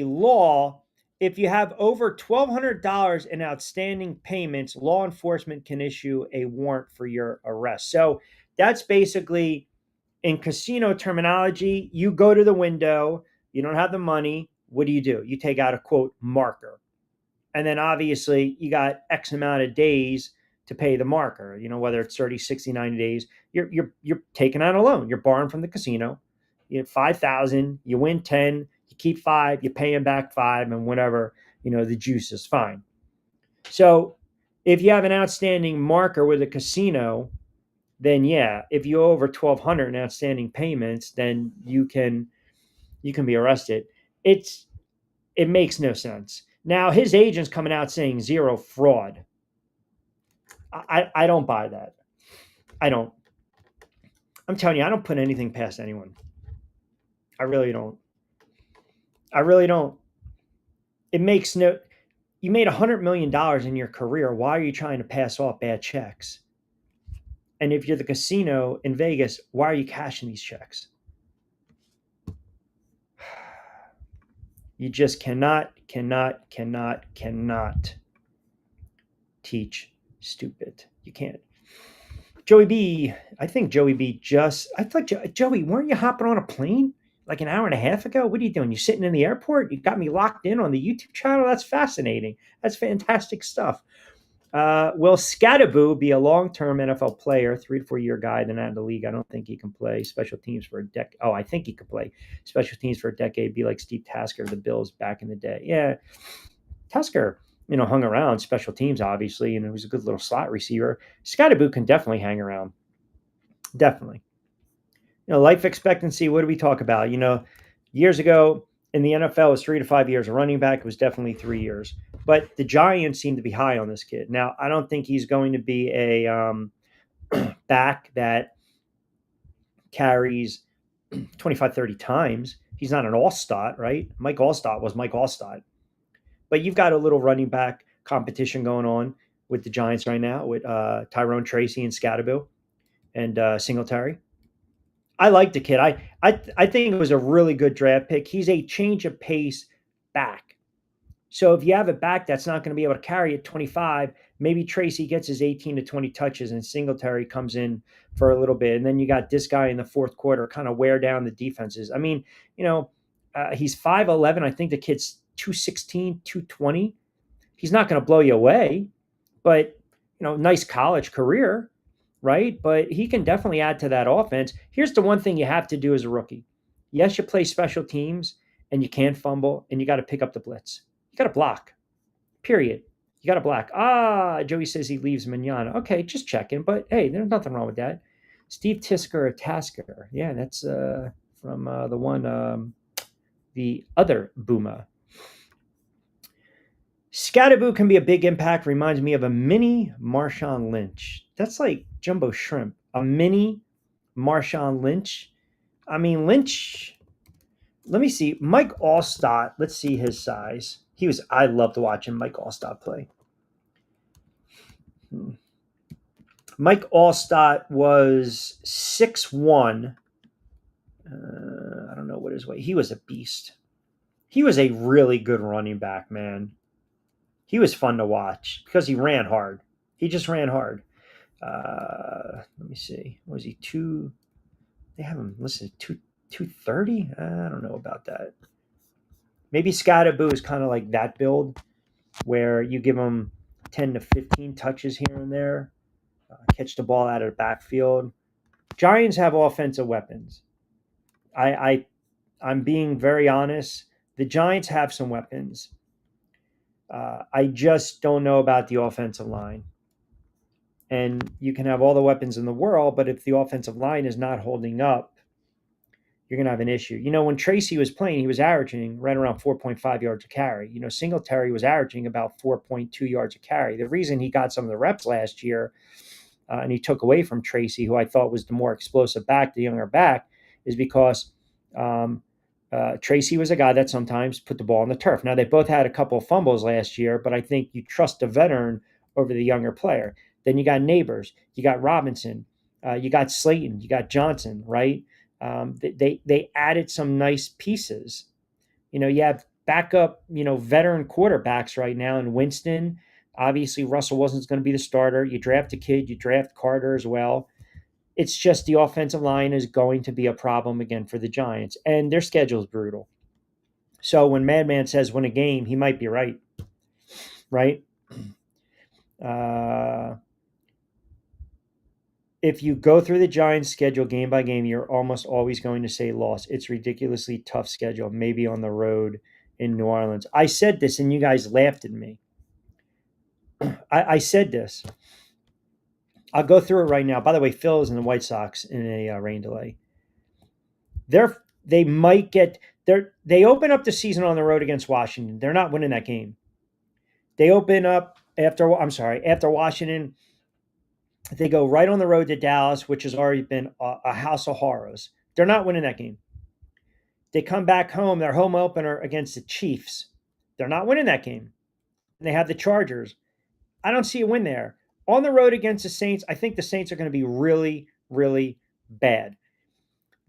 A: law. If you have over $1,200 in outstanding payments, law enforcement can issue a warrant for your arrest. So that's basically, in casino terminology, you go to the window, you don't have the money. What do? You take out a quote marker. And then obviously you got X amount of days to pay the marker, whether it's 30, 60, 90 days, you're taking out a loan. You're borrowing from the casino. You have 5,000, you win 10, you keep 5, you pay them back 5, and whatever, the juice is fine. So if you have an outstanding marker with a casino, then yeah, if you owe over 1,200 in outstanding payments, then you can be arrested. It makes no sense. Now his agent's coming out saying zero fraud. I don't buy that. I don't. I'm telling you, I don't put anything past anyone. I really don't. It makes no. You made $100 million in your career. Why are you trying to pass off bad checks? And if you're the casino in Vegas, why are you cashing these checks? You just cannot teach stupid. You can't. Joey B, I think Joey B I thought, Joey, weren't you hopping on a plane like an hour and a half ago? What are you doing? You sitting in the airport? You got me locked in on the YouTube channel? That's fascinating. That's fantastic stuff. Will Scadaboo be a long-term NFL player, 3 to 4 year guy, then out of the league? I don't think he can play special teams for a decade. Oh, I think he could play special teams for a decade, be like Steve Tasker of the Bills back in the day. Yeah, Tasker, hung around special teams, obviously, and he was a good little slot receiver. Scadaboo can definitely hang around. Definitely. Life expectancy, what do we talk about? Years ago in the NFL, it was 3 to 5 years. A running back, it was definitely 3 years. But the Giants seem to be high on this kid. Now, I don't think he's going to be a back that carries 25, 30 times. He's not an all-star, right? Mike Allstott was Mike Allstott. But you've got a little running back competition going on with the Giants right now with Tyrone Tracy and Scadaboo and Singletary. I like the kid. I think it was a really good draft pick. He's a change of pace back. So if you have a back that's not going to be able to carry at 25, maybe Tracy gets his 18 to 20 touches and Singletary comes in for a little bit. And then you got this guy in the fourth quarter kind of wear down the defenses. I mean, he's 5'11". I think the kid's 216, 220. He's not going to blow you away, but, nice college career, right? But he can definitely add to that offense. Here's the one thing you have to do as a rookie. Yes, you play special teams and you can't fumble and you got to pick up the blitz. You got to block, period. You got to block. Joey says he leaves manana. Okay, just checking. But, hey, there's nothing wrong with that. Steve Tisker or Tasker. Yeah, that's from the one, the other Booma. Scadaboo can be a big impact. Reminds me of a mini Marshawn Lynch. That's like jumbo shrimp. A mini Marshawn Lynch. I mean, Lynch. Let me see. Mike Allstott. Let's see his size. I loved watching Mike Allstott play. Mike Allstott was 6'1". I don't know what his weight. He was a beast. He was a really good running back, man. He was fun to watch because he ran hard. He just ran hard. Let me see. Was he two? They have him listed 230. I don't know about that. Maybe Scottaboo is kind of like that build, where you give him 10 to 15 touches here and there, catch the ball out of the backfield. Giants have offensive weapons. I'm being very honest. The Giants have some weapons. I just don't know about the offensive line. And you can have all the weapons in the world, but if the offensive line is not holding up, you're going to have an issue. When Tracy was playing, he was averaging right around 4.5 yards a carry. Singletary was averaging about 4.2 yards a carry. The reason he got some of the reps last year, and he took away from Tracy, who I thought was the more explosive back, the younger back, is because Tracy was a guy that sometimes put the ball on the turf. Now, they both had a couple of fumbles last year, but I think you trust the veteran over the younger player. Then you got Neighbors, you got Robinson, you got Slayton, you got Johnson, right? They added some nice pieces. You have backup, veteran quarterbacks right now in Winston. Obviously, Russell Wilson's going to be the starter. You draft a kid, you draft Carter as well. It's just the offensive line is going to be a problem again for the Giants, and their schedule is brutal. So when Madman says win a game, he might be right. Right? If you go through the Giants' schedule game by game, you're almost always going to say loss. It's ridiculously tough schedule, maybe on the road in New Orleans. I said this, and you guys laughed at me. I said this. I'll go through it right now. By the way, Phil is in the White Sox in a rain delay. They might get there. They open up the season on the road against Washington. They're not winning that game. They open up after Washington. They go right on the road to Dallas, which has already been a house of horrors. They're not winning that game. They come back home. Their home opener against the Chiefs. They're not winning that game. And they have the Chargers. I don't see a win there. On the road against the Saints, I think the Saints are going to be really, really bad.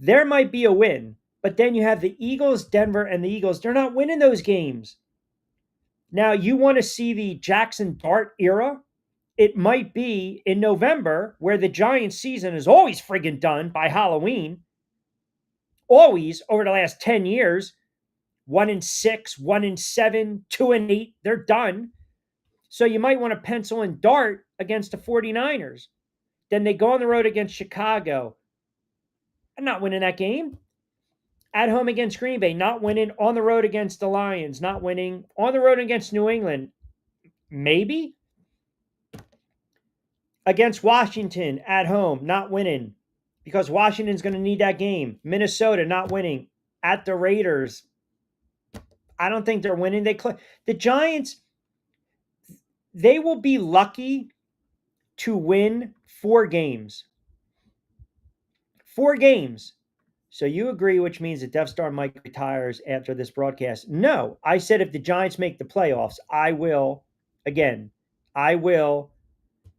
A: There might be a win, but then you have the Eagles, Denver, and the Eagles. They're not winning those games. Now, you want to see the Jackson Dart era? It might be in November, where the Giants season is always friggin' done by Halloween. Always over the last 10 years. 1-6, 1-7, 2-8. They're done. So you might want to pencil in Dart against the 49ers. Then they go on the road against Chicago. I'm not winning that game. At home against Green Bay, not winning. On the road against the Lions, not winning. On the road against New England, maybe. Against Washington at home, not winning because Washington's going to need that game. Minnesota not winning. At the Raiders, I don't think they're winning. The Giants, they will be lucky to win 4 games. 4 games. So you agree, which means that Death Star Mike retires after this broadcast. No, I said if the Giants make the playoffs, I will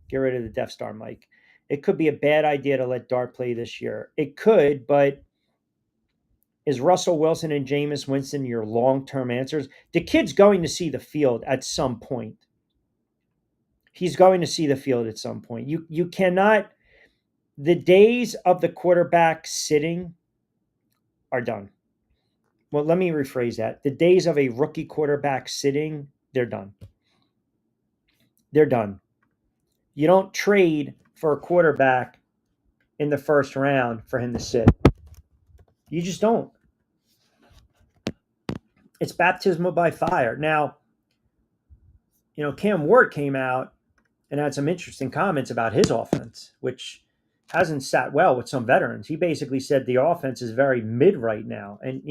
A: get rid of the Death Star Mike. It could be a bad idea to let Dart play this year. It could, but is Russell Wilson and Jameis Winston your long-term answers? The kid's going to see the field at some point. He's going to see the field at some point. You cannot. The days of the quarterback sitting are done. Well, let me rephrase that. The days of a rookie quarterback sitting, they're done. They're done. You don't trade for a quarterback in the first round for him to sit. You just don't. It's baptismal by fire. Now, Cam Ward came out and had some interesting comments about his offense, which hasn't sat well with some veterans. He basically said the offense is very mid right now. And,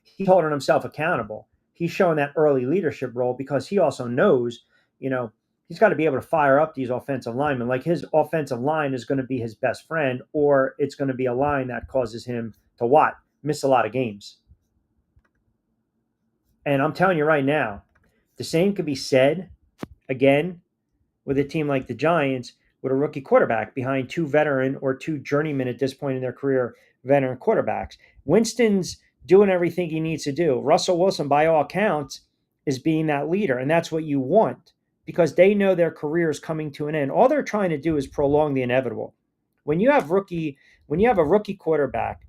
A: he's holding himself accountable. He's showing that early leadership role because he also knows, he's got to be able to fire up these offensive linemen. Like his offensive line is going to be his best friend, or it's going to be a line that causes him To what? Miss a lot of games. And I'm telling you right now, the same could be said again with a team like the Giants with a rookie quarterback behind two veteran or two journeymen at this point in their career veteran quarterbacks. Winston's doing everything he needs to do. Russell Wilson, by all accounts, is being that leader, and that's what you want because they know their career is coming to an end. All they're trying to do is prolong the inevitable. When you have a rookie quarterback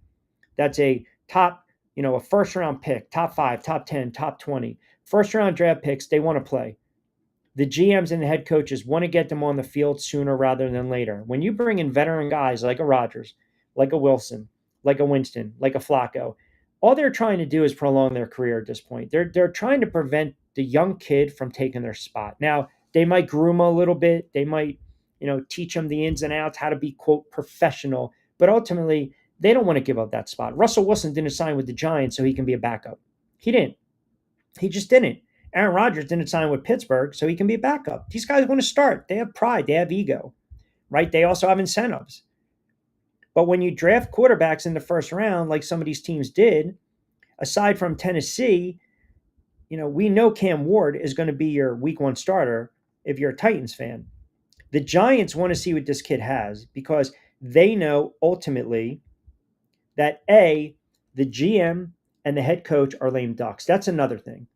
A: that's a top, a first round pick, top 5, top 10, top 20, first round draft picks, they want to play. The GMs and the head coaches want to get them on the field sooner rather than later. When you bring in veteran guys like a Rodgers, like a Wilson, like a Winston, like a Flacco, all they're trying to do is prolong their career at this point. They're trying to prevent the young kid from taking their spot. Now, they might groom a little bit. They might, teach them the ins and outs, how to be, quote, professional. But ultimately, they don't want to give up that spot. Russell Wilson didn't sign with the Giants so he can be a backup. He didn't. He just didn't. Aaron Rodgers didn't sign with Pittsburgh so he can be a backup. These guys want to start. They have pride. They have ego, right? They also have incentives. But when you draft quarterbacks in the first round, like some of these teams did, aside from Tennessee, we know Cam Ward is going to be your week 1 starter if you're a Titans fan. The Giants want to see what this kid has because they know ultimately that A, the GM and the head coach are lame ducks. That's another thing.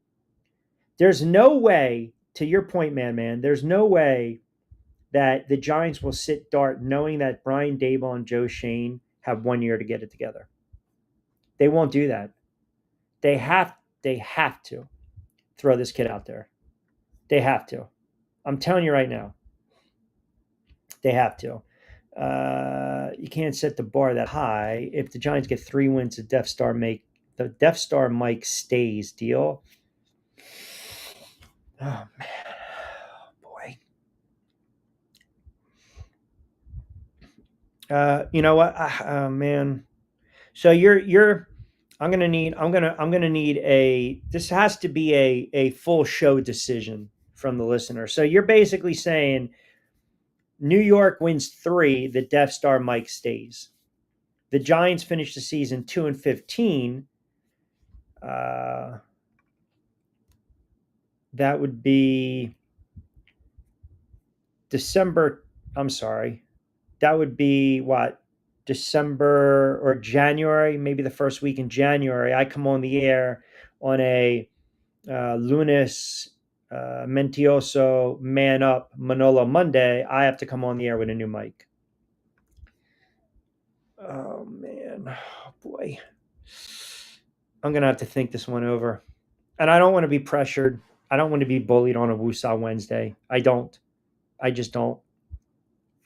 A: There's no way, to your point, man, there's no way that the Giants will sit Dart knowing that Brian Daboll and Joe Shane have 1 year to get it together. They won't do that. They have to throw this kid out there. They have to. I'm telling you right now. They have to. You can't set the bar that high. If the Giants get 3 wins, the Death Star Mike stays deal. Oh man, boy. You know what? Oh man. So I'm gonna need this has to be a full show decision from the listener. So you're basically saying New York wins 3, the Death Star Mike stays. The Giants finish the season 2-15. That would be December. I'm sorry. That would be what? December or January, maybe the first week in January. I come on the air on a Lunes Mentioso Man Up Manolo Monday. I have to come on the air with a new mic. Oh, man. Oh, boy. I'm going to have to think this one over. And I don't want to be pressured. I don't want to be bullied on a Woosah Wednesday. I just don't.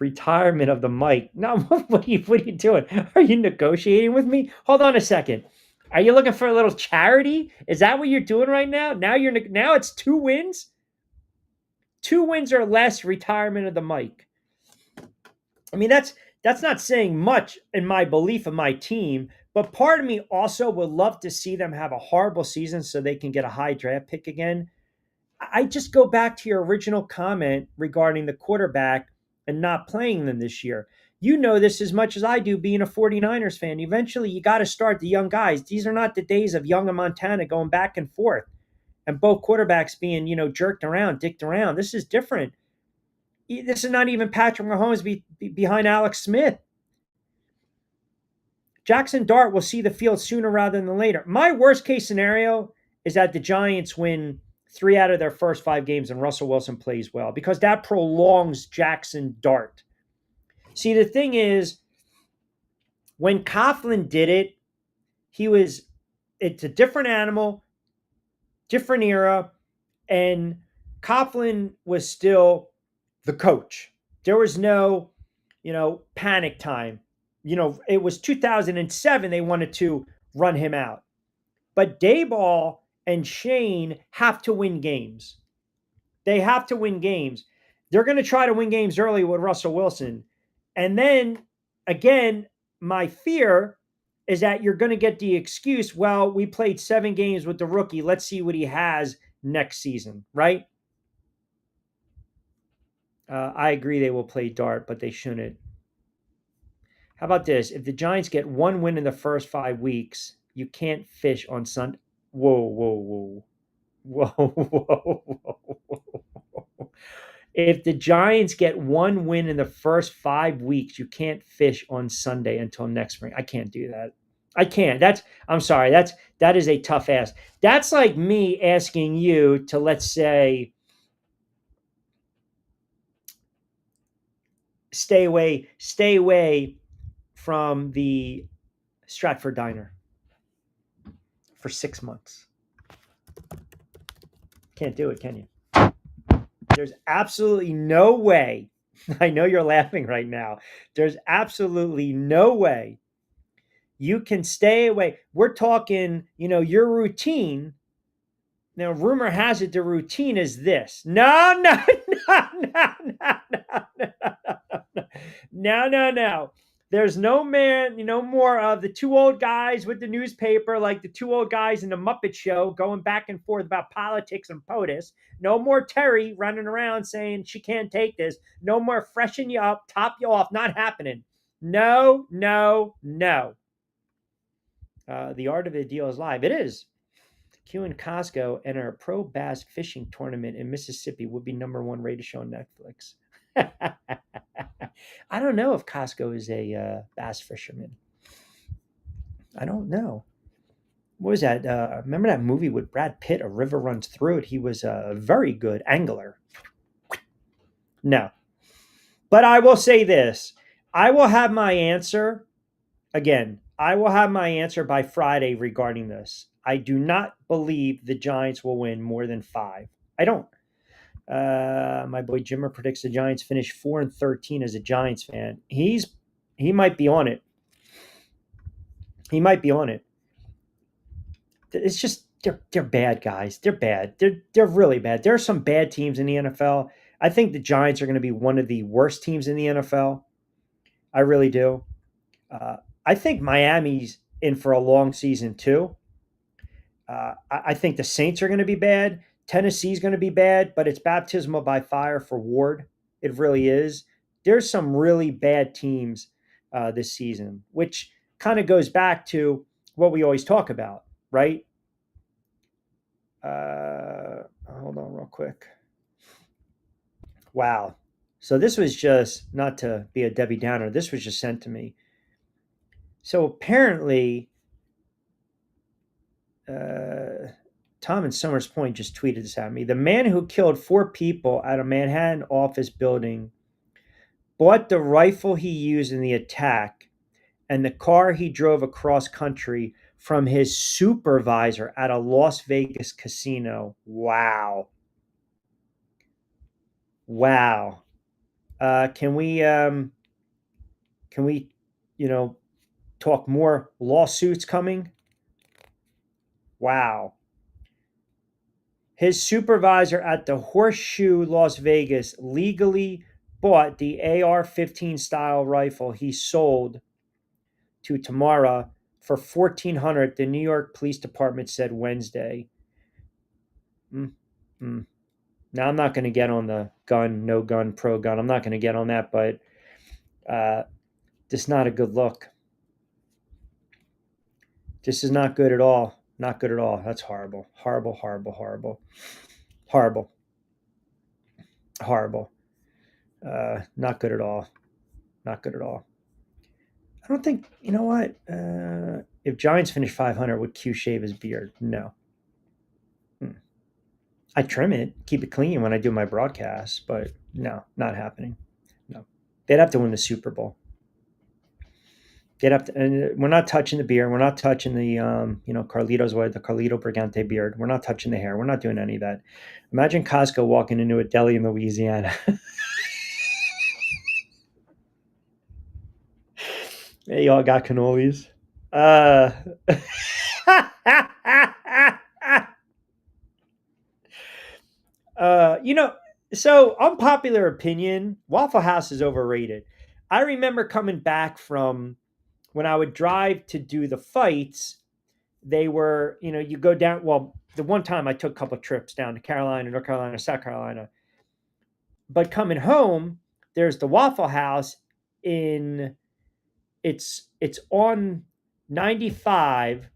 A: Retirement of the mic. No, what are you doing? Are you negotiating with me? Hold on a second. Are you looking for a little charity? Is that what you're doing right now? Now it's 2 wins? 2 wins or less, retirement of the mic. I mean, that's not saying much in my belief of my team, but part of me also would love to see them have a horrible season so they can get a high draft pick again. I just go back to your original comment regarding the quarterback and not playing them this year. You know this as much as I do being a 49ers fan. Eventually, you got to start the young guys. These are not the days of Young and Montana going back and forth and both quarterbacks being, jerked around, dicked around. This is different. This is not even Patrick Mahomes behind Alex Smith. Jackson Dart will see the field sooner rather than later. My worst case scenario is that the Giants win 3 out of their first 5 games and Russell Wilson plays well because that prolongs Jackson Dart. See, the thing is, when Coughlin did it, it's a different animal, different era, and Coughlin was still the coach. There was no, panic time. It was 2007, they wanted to run him out. But Daboll and Shane have to win games. They have to win games. They're going to try to win games early with Russell Wilson. And then, again, my fear is that you're going to get the excuse, well, we played 7 games with the rookie. Let's see what he has next season, right? I agree they will play Dart, but they shouldn't. How about this? If the Giants get one win in the first 5 weeks, you can't fish on Sunday. Whoa, whoa, whoa. Whoa, whoa, whoa, whoa. If the Giants get one win in the first 5 weeks, you can't fish on Sunday until next spring. I can't do that. I can't. I'm sorry. That is a tough ask. That's like me asking you to, let's say, stay away from the Stratford Diner for 6 months. Can't do it, can you? There's absolutely no way. I know you're laughing right now. There's absolutely no way you can stay away. We're talking, your routine. Now, rumor has it the routine is this. No, no, no, no, no, no, no, no, no. There's no more of the two old guys with the newspaper, like the two old guys in the Muppet Show going back and forth about politics and POTUS. No more Terry running around saying she can't take this. No more freshen you up, top you off. Not happening. No, no, no. The art of the deal is live. It is. Q and Costco and our pro bass fishing tournament in Mississippi would be #1 rated show on Netflix. I don't know if Costco is a bass fisherman. I don't know. What was that? Remember that movie with Brad Pitt, A River Runs Through It? He was a very good angler. No. But I will say this. I will have my answer. Again, I will have my answer by Friday regarding this. I do not believe the Giants will win more than 5. I don't. My boy Jimmer predicts the Giants finish 4-13 as a Giants fan. He might be on it. He might be on it. It's just they're bad guys. They're bad. They're really bad. There are some bad teams in the NFL. I think the Giants are going to be one of the worst teams in the NFL. I really do. I think Miami's in for a long season too. I think the Saints are going to be bad. Tennessee's going to be bad, but it's baptismal by fire for Ward. It really is. There's some really bad teams this season, which kind of goes back to what we always talk about, right? Hold on real quick. Wow. So this was just, not to be a Debbie Downer, this was just sent to me. So apparently, Tom in Summers Point just tweeted this at me. The man who killed 4 people at a Manhattan office building bought the rifle he used in the attack and the car he drove across country from his supervisor at a Las Vegas casino. Wow. Wow. Can we talk more lawsuits coming? Wow. His supervisor at the Horseshoe Las Vegas legally bought the AR-15 style rifle he sold to Tamara for $1,400, the New York Police Department said Wednesday. Now, I'm not going to get on the gun, no gun, pro gun. I'm not going to get on that, but this is not a good look. This is not good at all. Not good at all. That's horrible. Horrible, horrible, horrible. Horrible. Horrible. Not good at all. Not good at all. I don't think, you know what? If Giants finish 500, would Q shave his beard? No. I trim it, keep it clean when I do my broadcasts, but no, not happening. No. They'd have to win the Super Bowl. They'd have to, and we're not touching the beard. We're not touching the, Carlito's way, the Carlito Brigante beard. We're not touching the hair. We're not doing any of that. Imagine Costco walking into a deli in Louisiana. Hey, y'all got cannolis. So unpopular opinion, Waffle House is overrated. I remember coming back from when I would drive to do the fights. They were, you go down. Well, the one time I took a couple of trips down to Carolina, North Carolina, South Carolina. But coming home, there's the Waffle House in it's on 95,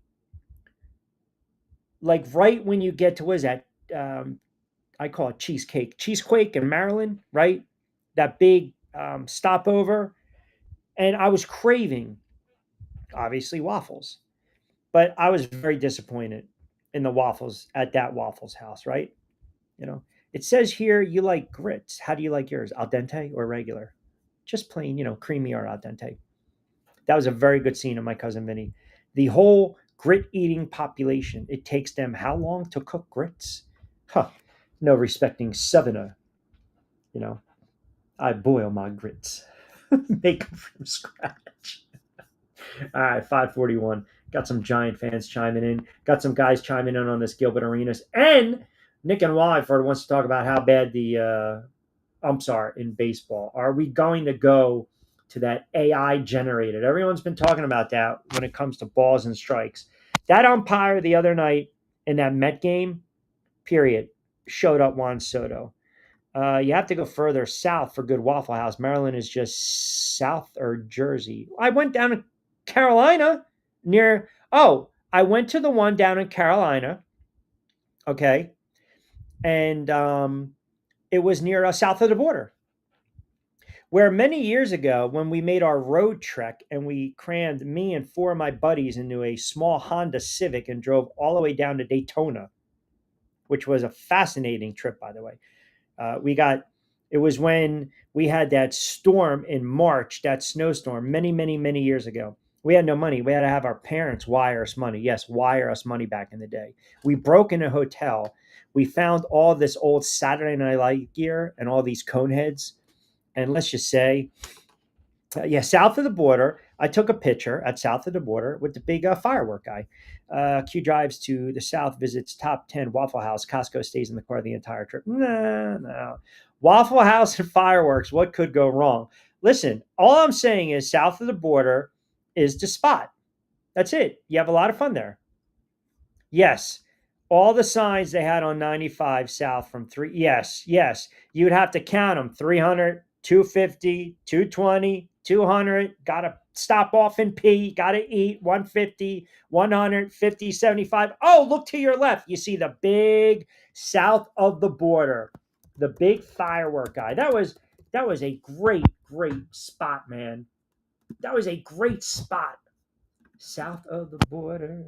A: like right when you get to, what is that? I call it Cheesequake in Maryland, right? That big stopover. And I was craving, obviously, waffles, but I was very disappointed in the waffles at that Waffles House, right? You know, it says here you like grits. How do you like yours? Al dente or regular? Just plain, creamy or al dente. That was a very good scene of My Cousin Vinny. The whole grit eating population, it takes them how long to cook grits? Huh. No respecting southerner. You know, I boil my grits, make them from scratch. All right, 541. Got some Giant fans chiming in. Got some guys chiming in on this Gilbert Arenas. And Nick and Wallingford wants to talk about how bad the umps are in baseball. Are we going to go to that AI generated? Everyone's been talking about that when it comes to balls and strikes. That umpire the other night in that Met game, period, showed up Juan Soto. You have to go further south for good Waffle House. Maryland is just south or Jersey. I went down to Carolina I went to the one down in Carolina. Okay. And it was near south of the border, where many years ago, when we made our road trek and we crammed me and four of my buddies into a small Honda Civic and drove all the way down to Daytona, which was a fascinating trip, by the way. It was when we had that storm in March, that snowstorm, many, many, many years ago. We had no money. We had to have our parents wire us money. Yes, wire us money back in the day. We broke in a hotel. We found all this old Saturday Night Live gear and all these cone heads. And let's just say, south of the border, I took a picture at south of the border with the big firework guy. Q drives to the south, visits top 10 Waffle House. Costco stays in the car the entire trip. No. Waffle House and fireworks, what could go wrong? Listen, all I'm saying is south of the border is the spot. That's it. You have a lot of fun there. Yes. All the signs they had on 95 south from 3. Yes. You'd have to count them. 300, 250, 220, 200. Got to stop off and pee. Got to eat. 150, 100, 50, 75. Oh, look to your left. You see the big south of the border. The big firework guy. That was a great spot, man. That was a great spot. South of the border.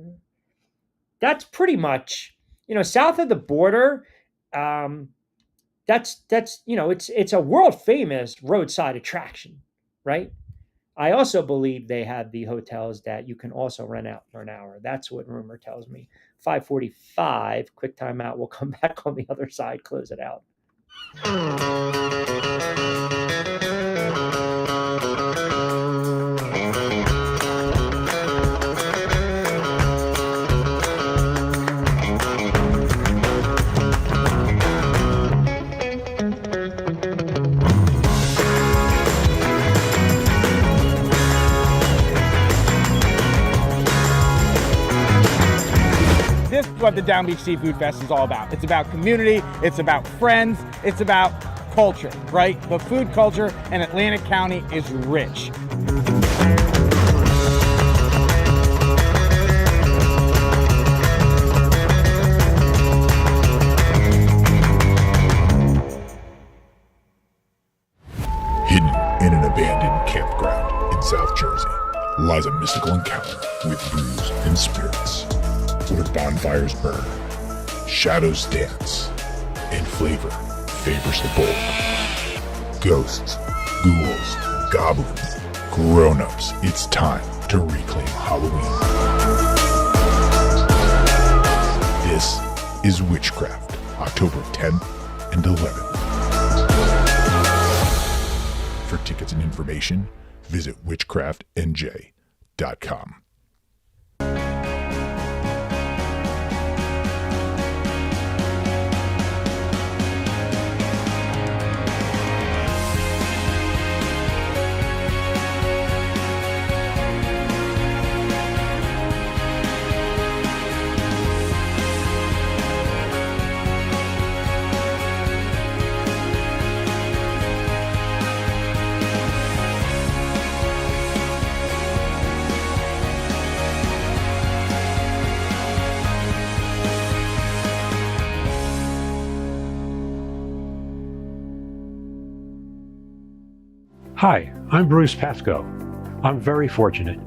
A: That's pretty much, south of the border. That's it's a world famous roadside attraction, right? I also believe they have the hotels that you can also rent out for an hour. That's what rumor tells me. 545, quick timeout. We'll come back on the other side, close it out.
B: This is what the Down Beach Seafood Fest is all about. It's about community, it's about friends, it's about culture, right? The food culture in Atlantic County is rich.
C: Hidden in an abandoned campground in South Jersey lies a mystical encounter with booze and spirits, where bonfires burn, shadows dance, and flavor favors the bold. Ghosts, ghouls, goblins, grown-ups, it's time to reclaim Halloween. This is Witchcraft, October 10th and 11th. For tickets and information, visit witchcraftnj.com.
E: Hi, I'm Bruce Pascoe. I'm very fortunate.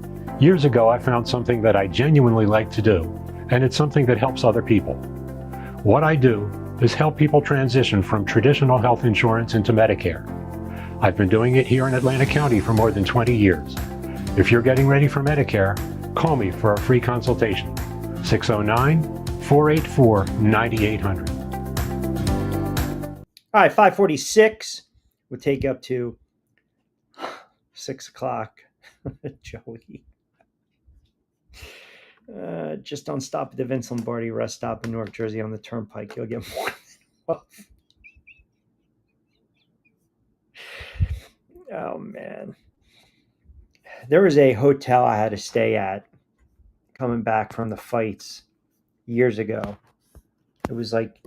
E: Years ago, I found something that I genuinely like to do, and it's something that helps other people. What I do is help people transition from traditional health insurance into Medicare. I've been doing it here in Atlantic County for more than 20 years. If you're getting ready for Medicare, call me for a free consultation. 609-484-9800.
A: All right, 5:46 would take you up to 6 o'clock. Joey. Just don't stop at the Vince Lombardi rest stop in North Jersey on the Turnpike. You'll get more than enough. Oh, man. There was a hotel I had to stay at coming back from the fights years ago. It was like,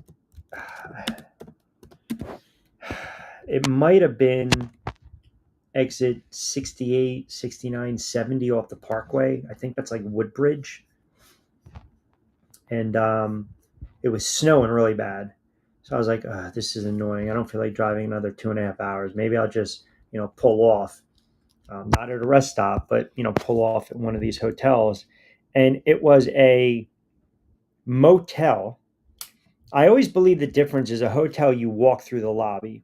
A: it might have been exit 68, 69, 70 off the Parkway. I think that's like Woodbridge. And it was snowing really bad. So I was like, this is annoying. I don't feel like driving another 2.5 hours. Maybe I'll just, pull off. Not at a rest stop, but, pull off at one of these hotels. And it was a motel. I always believe the difference is a hotel, you walk through the lobby.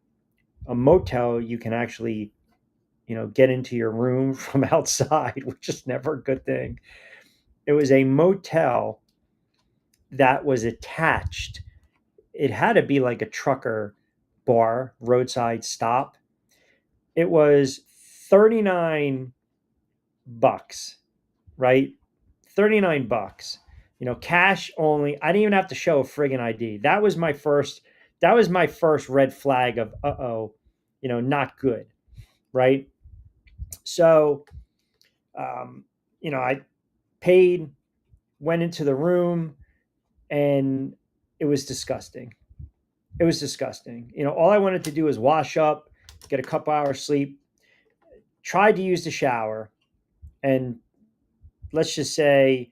A: A motel, you can actually, get into your room from outside, which is never a good thing. It was a motel that was attached. It had to be like a trucker bar, roadside stop. It was $39, right? $39. Cash only. I didn't even have to show a friggin' ID. That was my first red flag of not good, right? So I paid, went into the room, and it was disgusting. It was disgusting. All I wanted to do was wash up, get a couple hours sleep, tried to use the shower, and let's just say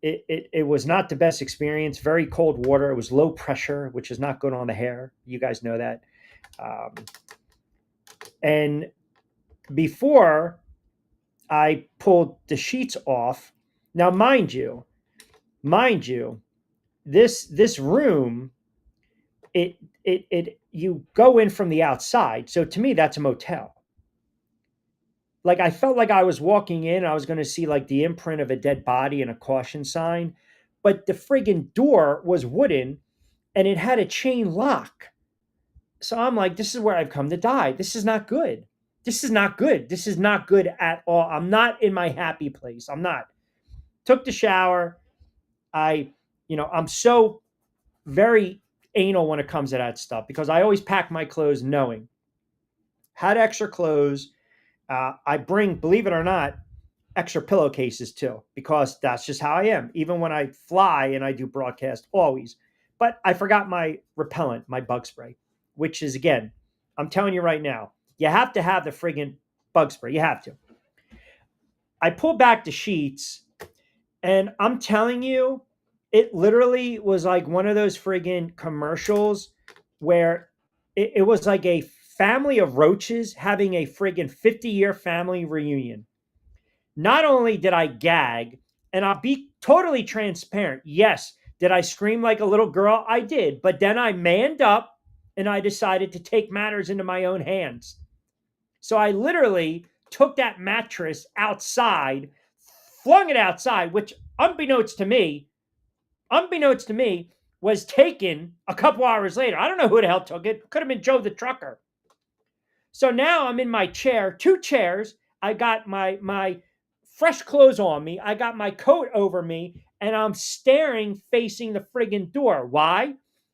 A: it was not the best experience. Very cold water. It was low pressure, which is not good on the hair. You guys know that. And before I pulled the sheets off, now mind you, this room, it you go in from the outside. So to me, that's a motel. Like I felt like I was walking in, I was going to see like the imprint of a dead body and a caution sign, but the friggin' door was wooden and it had a chain lock. So I'm like, this is where I've come to die. This is not good. This is not good. This is not good at all. I'm not in my happy place. I'm not. Took the shower. I'm so very anal when it comes to that stuff because I always pack my clothes knowing. Had extra clothes. I bring, believe it or not, extra pillowcases too, because that's just how I am. Even when I fly and I do broadcast, always. But I forgot my repellent, my bug spray, which is, again, I'm telling you right now, you have to have the friggin' bug spray. You have to. I pull back the sheets, and I'm telling you, it literally was like one of those friggin' commercials where it was like a family of roaches having a friggin' 50-year family reunion. Not only did I gag, and I'll be totally transparent. Yes, did I scream like a little girl? I did. But then I manned up and I decided to take matters into my own hands. So I literally took that mattress outside, flung it outside, which unbeknownst to me, was taken a couple hours later. I don't know who the hell took it. Could have been Joe the trucker. So now I'm in my chair, 2 chairs. I got my fresh clothes on me. I got my coat over me, and I'm staring facing the friggin' door. Why?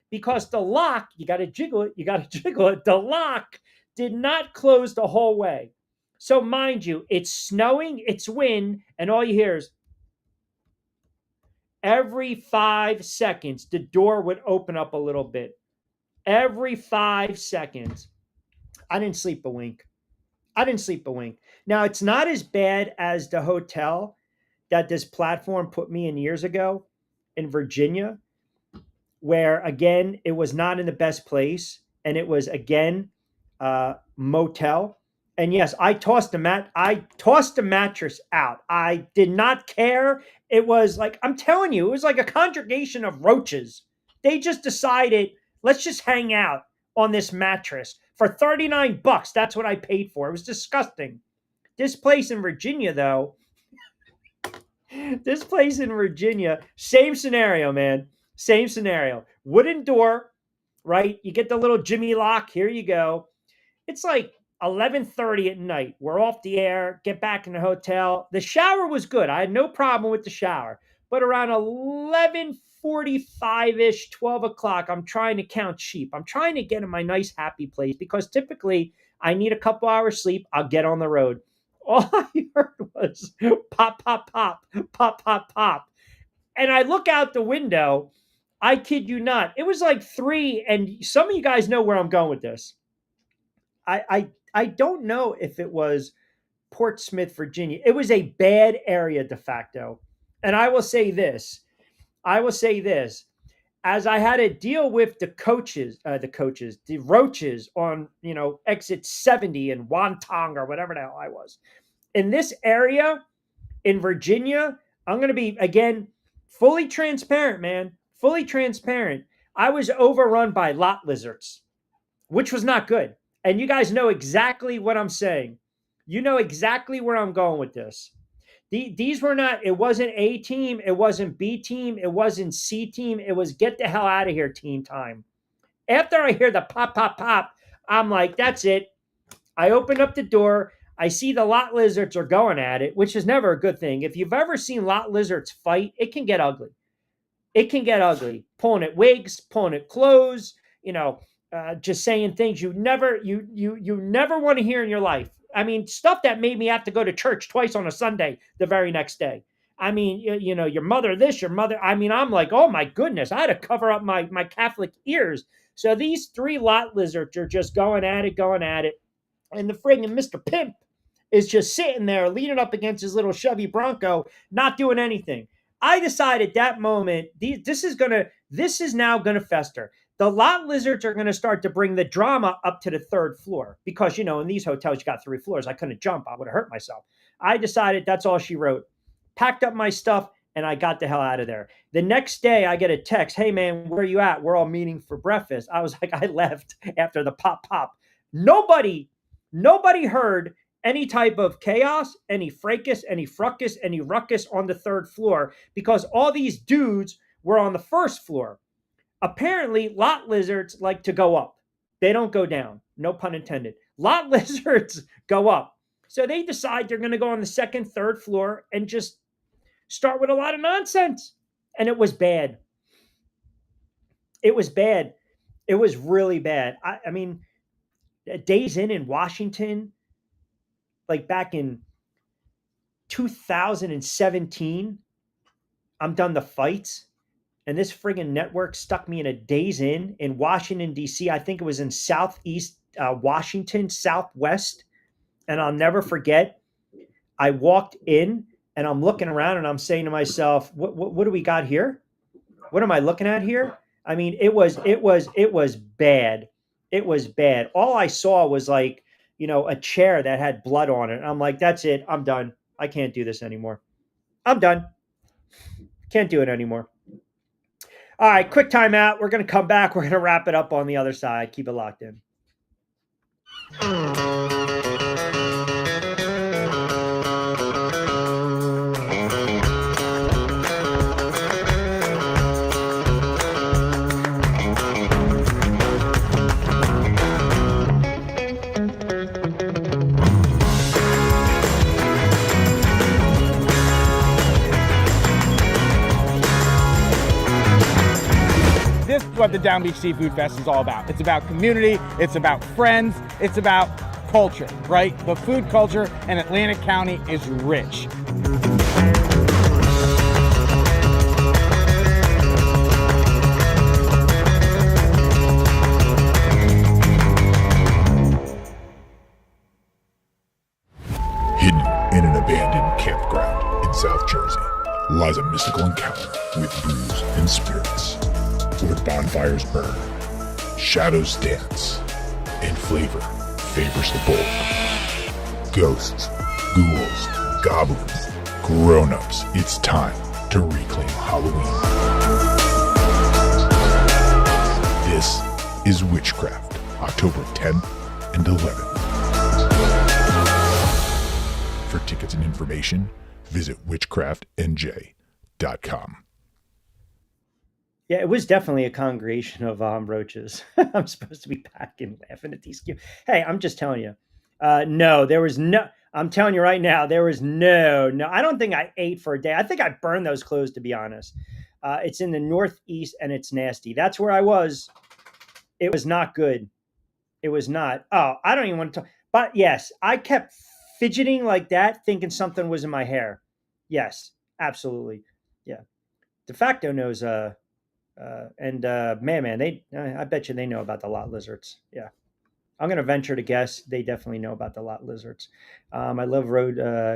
A: Because the lock, you got to jiggle it. The lock did not close the whole way. So mind you, it's snowing, it's wind, and all you hear is every 5 seconds, the door would open up a little bit. Every 5 seconds. I didn't sleep a wink. Now, it's not as bad as the hotel that this platform put me in years ago in Virginia, where, again, it was not in the best place. And it was, again, motel. And yes, I tossed the mattress out. I did not care. It was like, I'm telling you, it was like a congregation of roaches. They just decided, let's just hang out on this mattress for $39. That's what I paid for. It was disgusting. This place in Virginia, though, same scenario, man. Same scenario. Wooden door, right? You get the little Jimmy lock. Here you go. It's like 11:30 at night. We're off the air, get back in the hotel. The shower was good. I had no problem with the shower. But around 11:45-ish, 12 o'clock, I'm trying to count sheep. I'm trying to get in my nice, happy place because typically I need a couple hours sleep. I'll get on the road. All I heard was pop, pop, pop, pop, pop, pop. And I look out the window. I kid you not. It was like 3, and some of you guys know where I'm going with this. I don't know if it was Portsmouth, Virginia. It was a bad area de facto. And I will say this. As I had to deal with the roaches on, exit 70 in Wantong or whatever the hell I was. In this area in Virginia, I'm going to be, again, fully transparent, man. Fully transparent. I was overrun by lot lizards, which was not good. And you guys know exactly what I'm saying. You know exactly where I'm going with this. These were not, it wasn't A team, it wasn't B team, it wasn't C team, it was get the hell out of here team time. After I hear the pop, pop, pop, I'm like, that's it. I open up the door. I see the lot lizards are going at it, which is never a good thing. If you've ever seen lot lizards fight, it can get ugly. It can get ugly. Pulling at wigs, pulling at clothes, just saying things you never want to hear in your life. I mean, stuff that made me have to go to church twice on a Sunday the very next day. I mean, your mother this, your mother. I mean, I'm like, oh my goodness, I had to cover up my Catholic ears. So these 3 lot lizards are just going at it. And the friggin' Mr. Pimp is just sitting there leaning up against his little Chevy Bronco, not doing anything. I decided that moment, this is now going to fester. The lot lizards are going to start to bring the drama up to the 3rd floor because, in these hotels, you got 3 floors. I couldn't jump. I would have hurt myself. I decided that's all she wrote. Packed up my stuff, and I got the hell out of there. The next day, I get a text. Hey, man, where are you at? We're all meeting for breakfast. I was like, I left after the pop, pop. Nobody heard any type of chaos, any fracas, any fracas, any ruckus on the 3rd floor because all these dudes were on the 1st floor. Apparently, lot lizards like to go up. They don't go down. No pun intended. Lot lizards go up. So they decide they're going to go on the 2nd, 3rd floor and just start with a lot of nonsense. And it was bad. It was bad. It was really bad. I mean, Days in Washington, like back in 2017, I'm done the fights. And this friggin' network stuck me in a Days in Washington, D.C. I think it was in Southeast Washington, Southwest. And I'll never forget, I walked in and I'm looking around and I'm saying to myself, what do we got here? What am I looking at here? I mean, it was bad. It was bad. All I saw was like, a chair that had blood on it. And I'm like, that's it. I'm done. I can't do this anymore. I'm done. Can't do it anymore. All right, quick timeout. We're going to come back. We're going to wrap it up on the other side. Keep it locked in.
B: This is what the Down Beach Seafood Fest is all about. It's about community, it's about friends, it's about culture, right? The food culture in Atlantic County is rich.
C: Hidden in an abandoned campground in South Jersey lies a mystical encounter with booze and spirits, where bonfires burn, shadows dance, and flavor favors the bold. Ghosts, ghouls, goblins, grown-ups, it's time to reclaim Halloween. This is Witchcraft, October 10th and 11th. For tickets and information, visit witchcraftnj.com.
A: Yeah, it was definitely a congregation of roaches. I'm supposed to be back and laughing at these cute. Hey, I'm just telling you. No, there was no. I'm telling you right now, there was no. I don't think I ate for a day. I think I burned those clothes, to be honest. It's in the Northeast and it's nasty. That's where I was. It was not good. It was not. Oh, I don't even want to talk. But yes, I kept fidgeting like that, thinking something was in my hair. Yes, absolutely. Yeah. De facto knows. Man, I bet you they know about the lot lizards. Yeah. I'm going to venture to guess they definitely know about the lot lizards. I love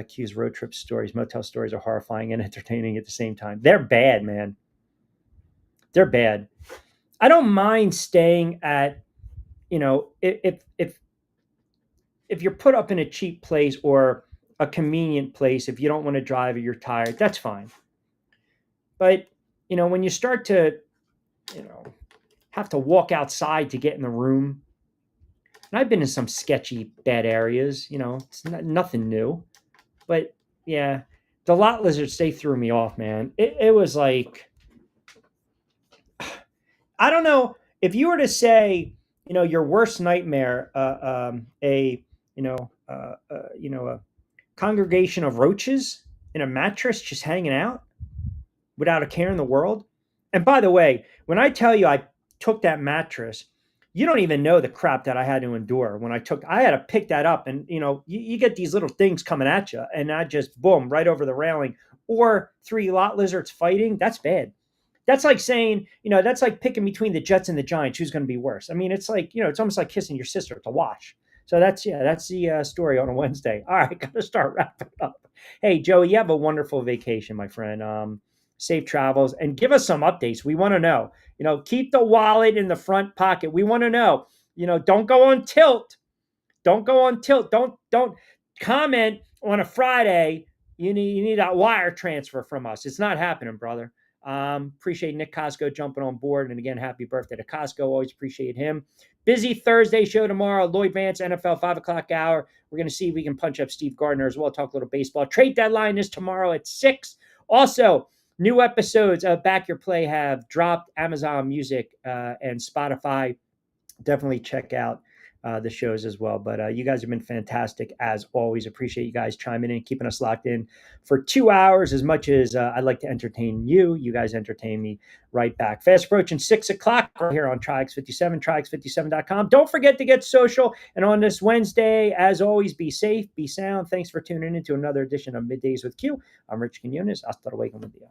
A: Q's road trip stories. Motel stories are horrifying and entertaining at the same time. They're bad, man. They're bad. I don't mind staying at, if you're put up in a cheap place or a convenient place, if you don't want to drive or you're tired, that's fine. But, when you start to, have to walk outside to get in the room. And I've been in some sketchy, bad areas, it's nothing new. But yeah, the lot lizards, they threw me off, man. It was like, I don't know if you were to say, your worst nightmare, a congregation of roaches in a mattress just hanging out without a care in the world. And by the way, when I tell you I took that mattress, you don't even know the crap that I had to endure when I had to pick that up. And, you get these little things coming at you and I just, boom, right over the railing, or 3 lot lizards fighting. That's bad. That's like saying, that's like picking between the Jets and the Giants. Who's going to be worse? I mean, it's like, it's almost like kissing your sister to watch. So that's the story on a Wednesday. All right, got to start wrapping up. Hey, Joey, you have a wonderful vacation, my friend. Safe travels, and give us some updates. We want to know. Keep the wallet in the front pocket. We want to know. Don't go on tilt. Don't go on tilt. Don't comment on a Friday. You need that wire transfer from us. It's not happening, brother. Appreciate Nick Costco jumping on board, and again, happy birthday to Costco. Always appreciate him. Busy Thursday show tomorrow. Lloyd Vance, NFL 5:00 hour. We're going to see if we can punch up Steve Gardner as well. Talk a little baseball. Trade deadline is tomorrow at 6. Also, new episodes of Back Your Play have dropped. Amazon Music and Spotify. Definitely check out the shows as well. But you guys have been fantastic as always. Appreciate you guys chiming in, keeping us locked in for 2 hours. As much as I'd like to entertain you, you guys entertain me right back. Fast approaching 6 o'clock right here on TriX57, TriX57.com. Don't forget to get social. And on this Wednesday, as always, be safe, be sound. Thanks for tuning in to another edition of Middays with Q. I'm Rich Quiñones. Hasta luego, buen día.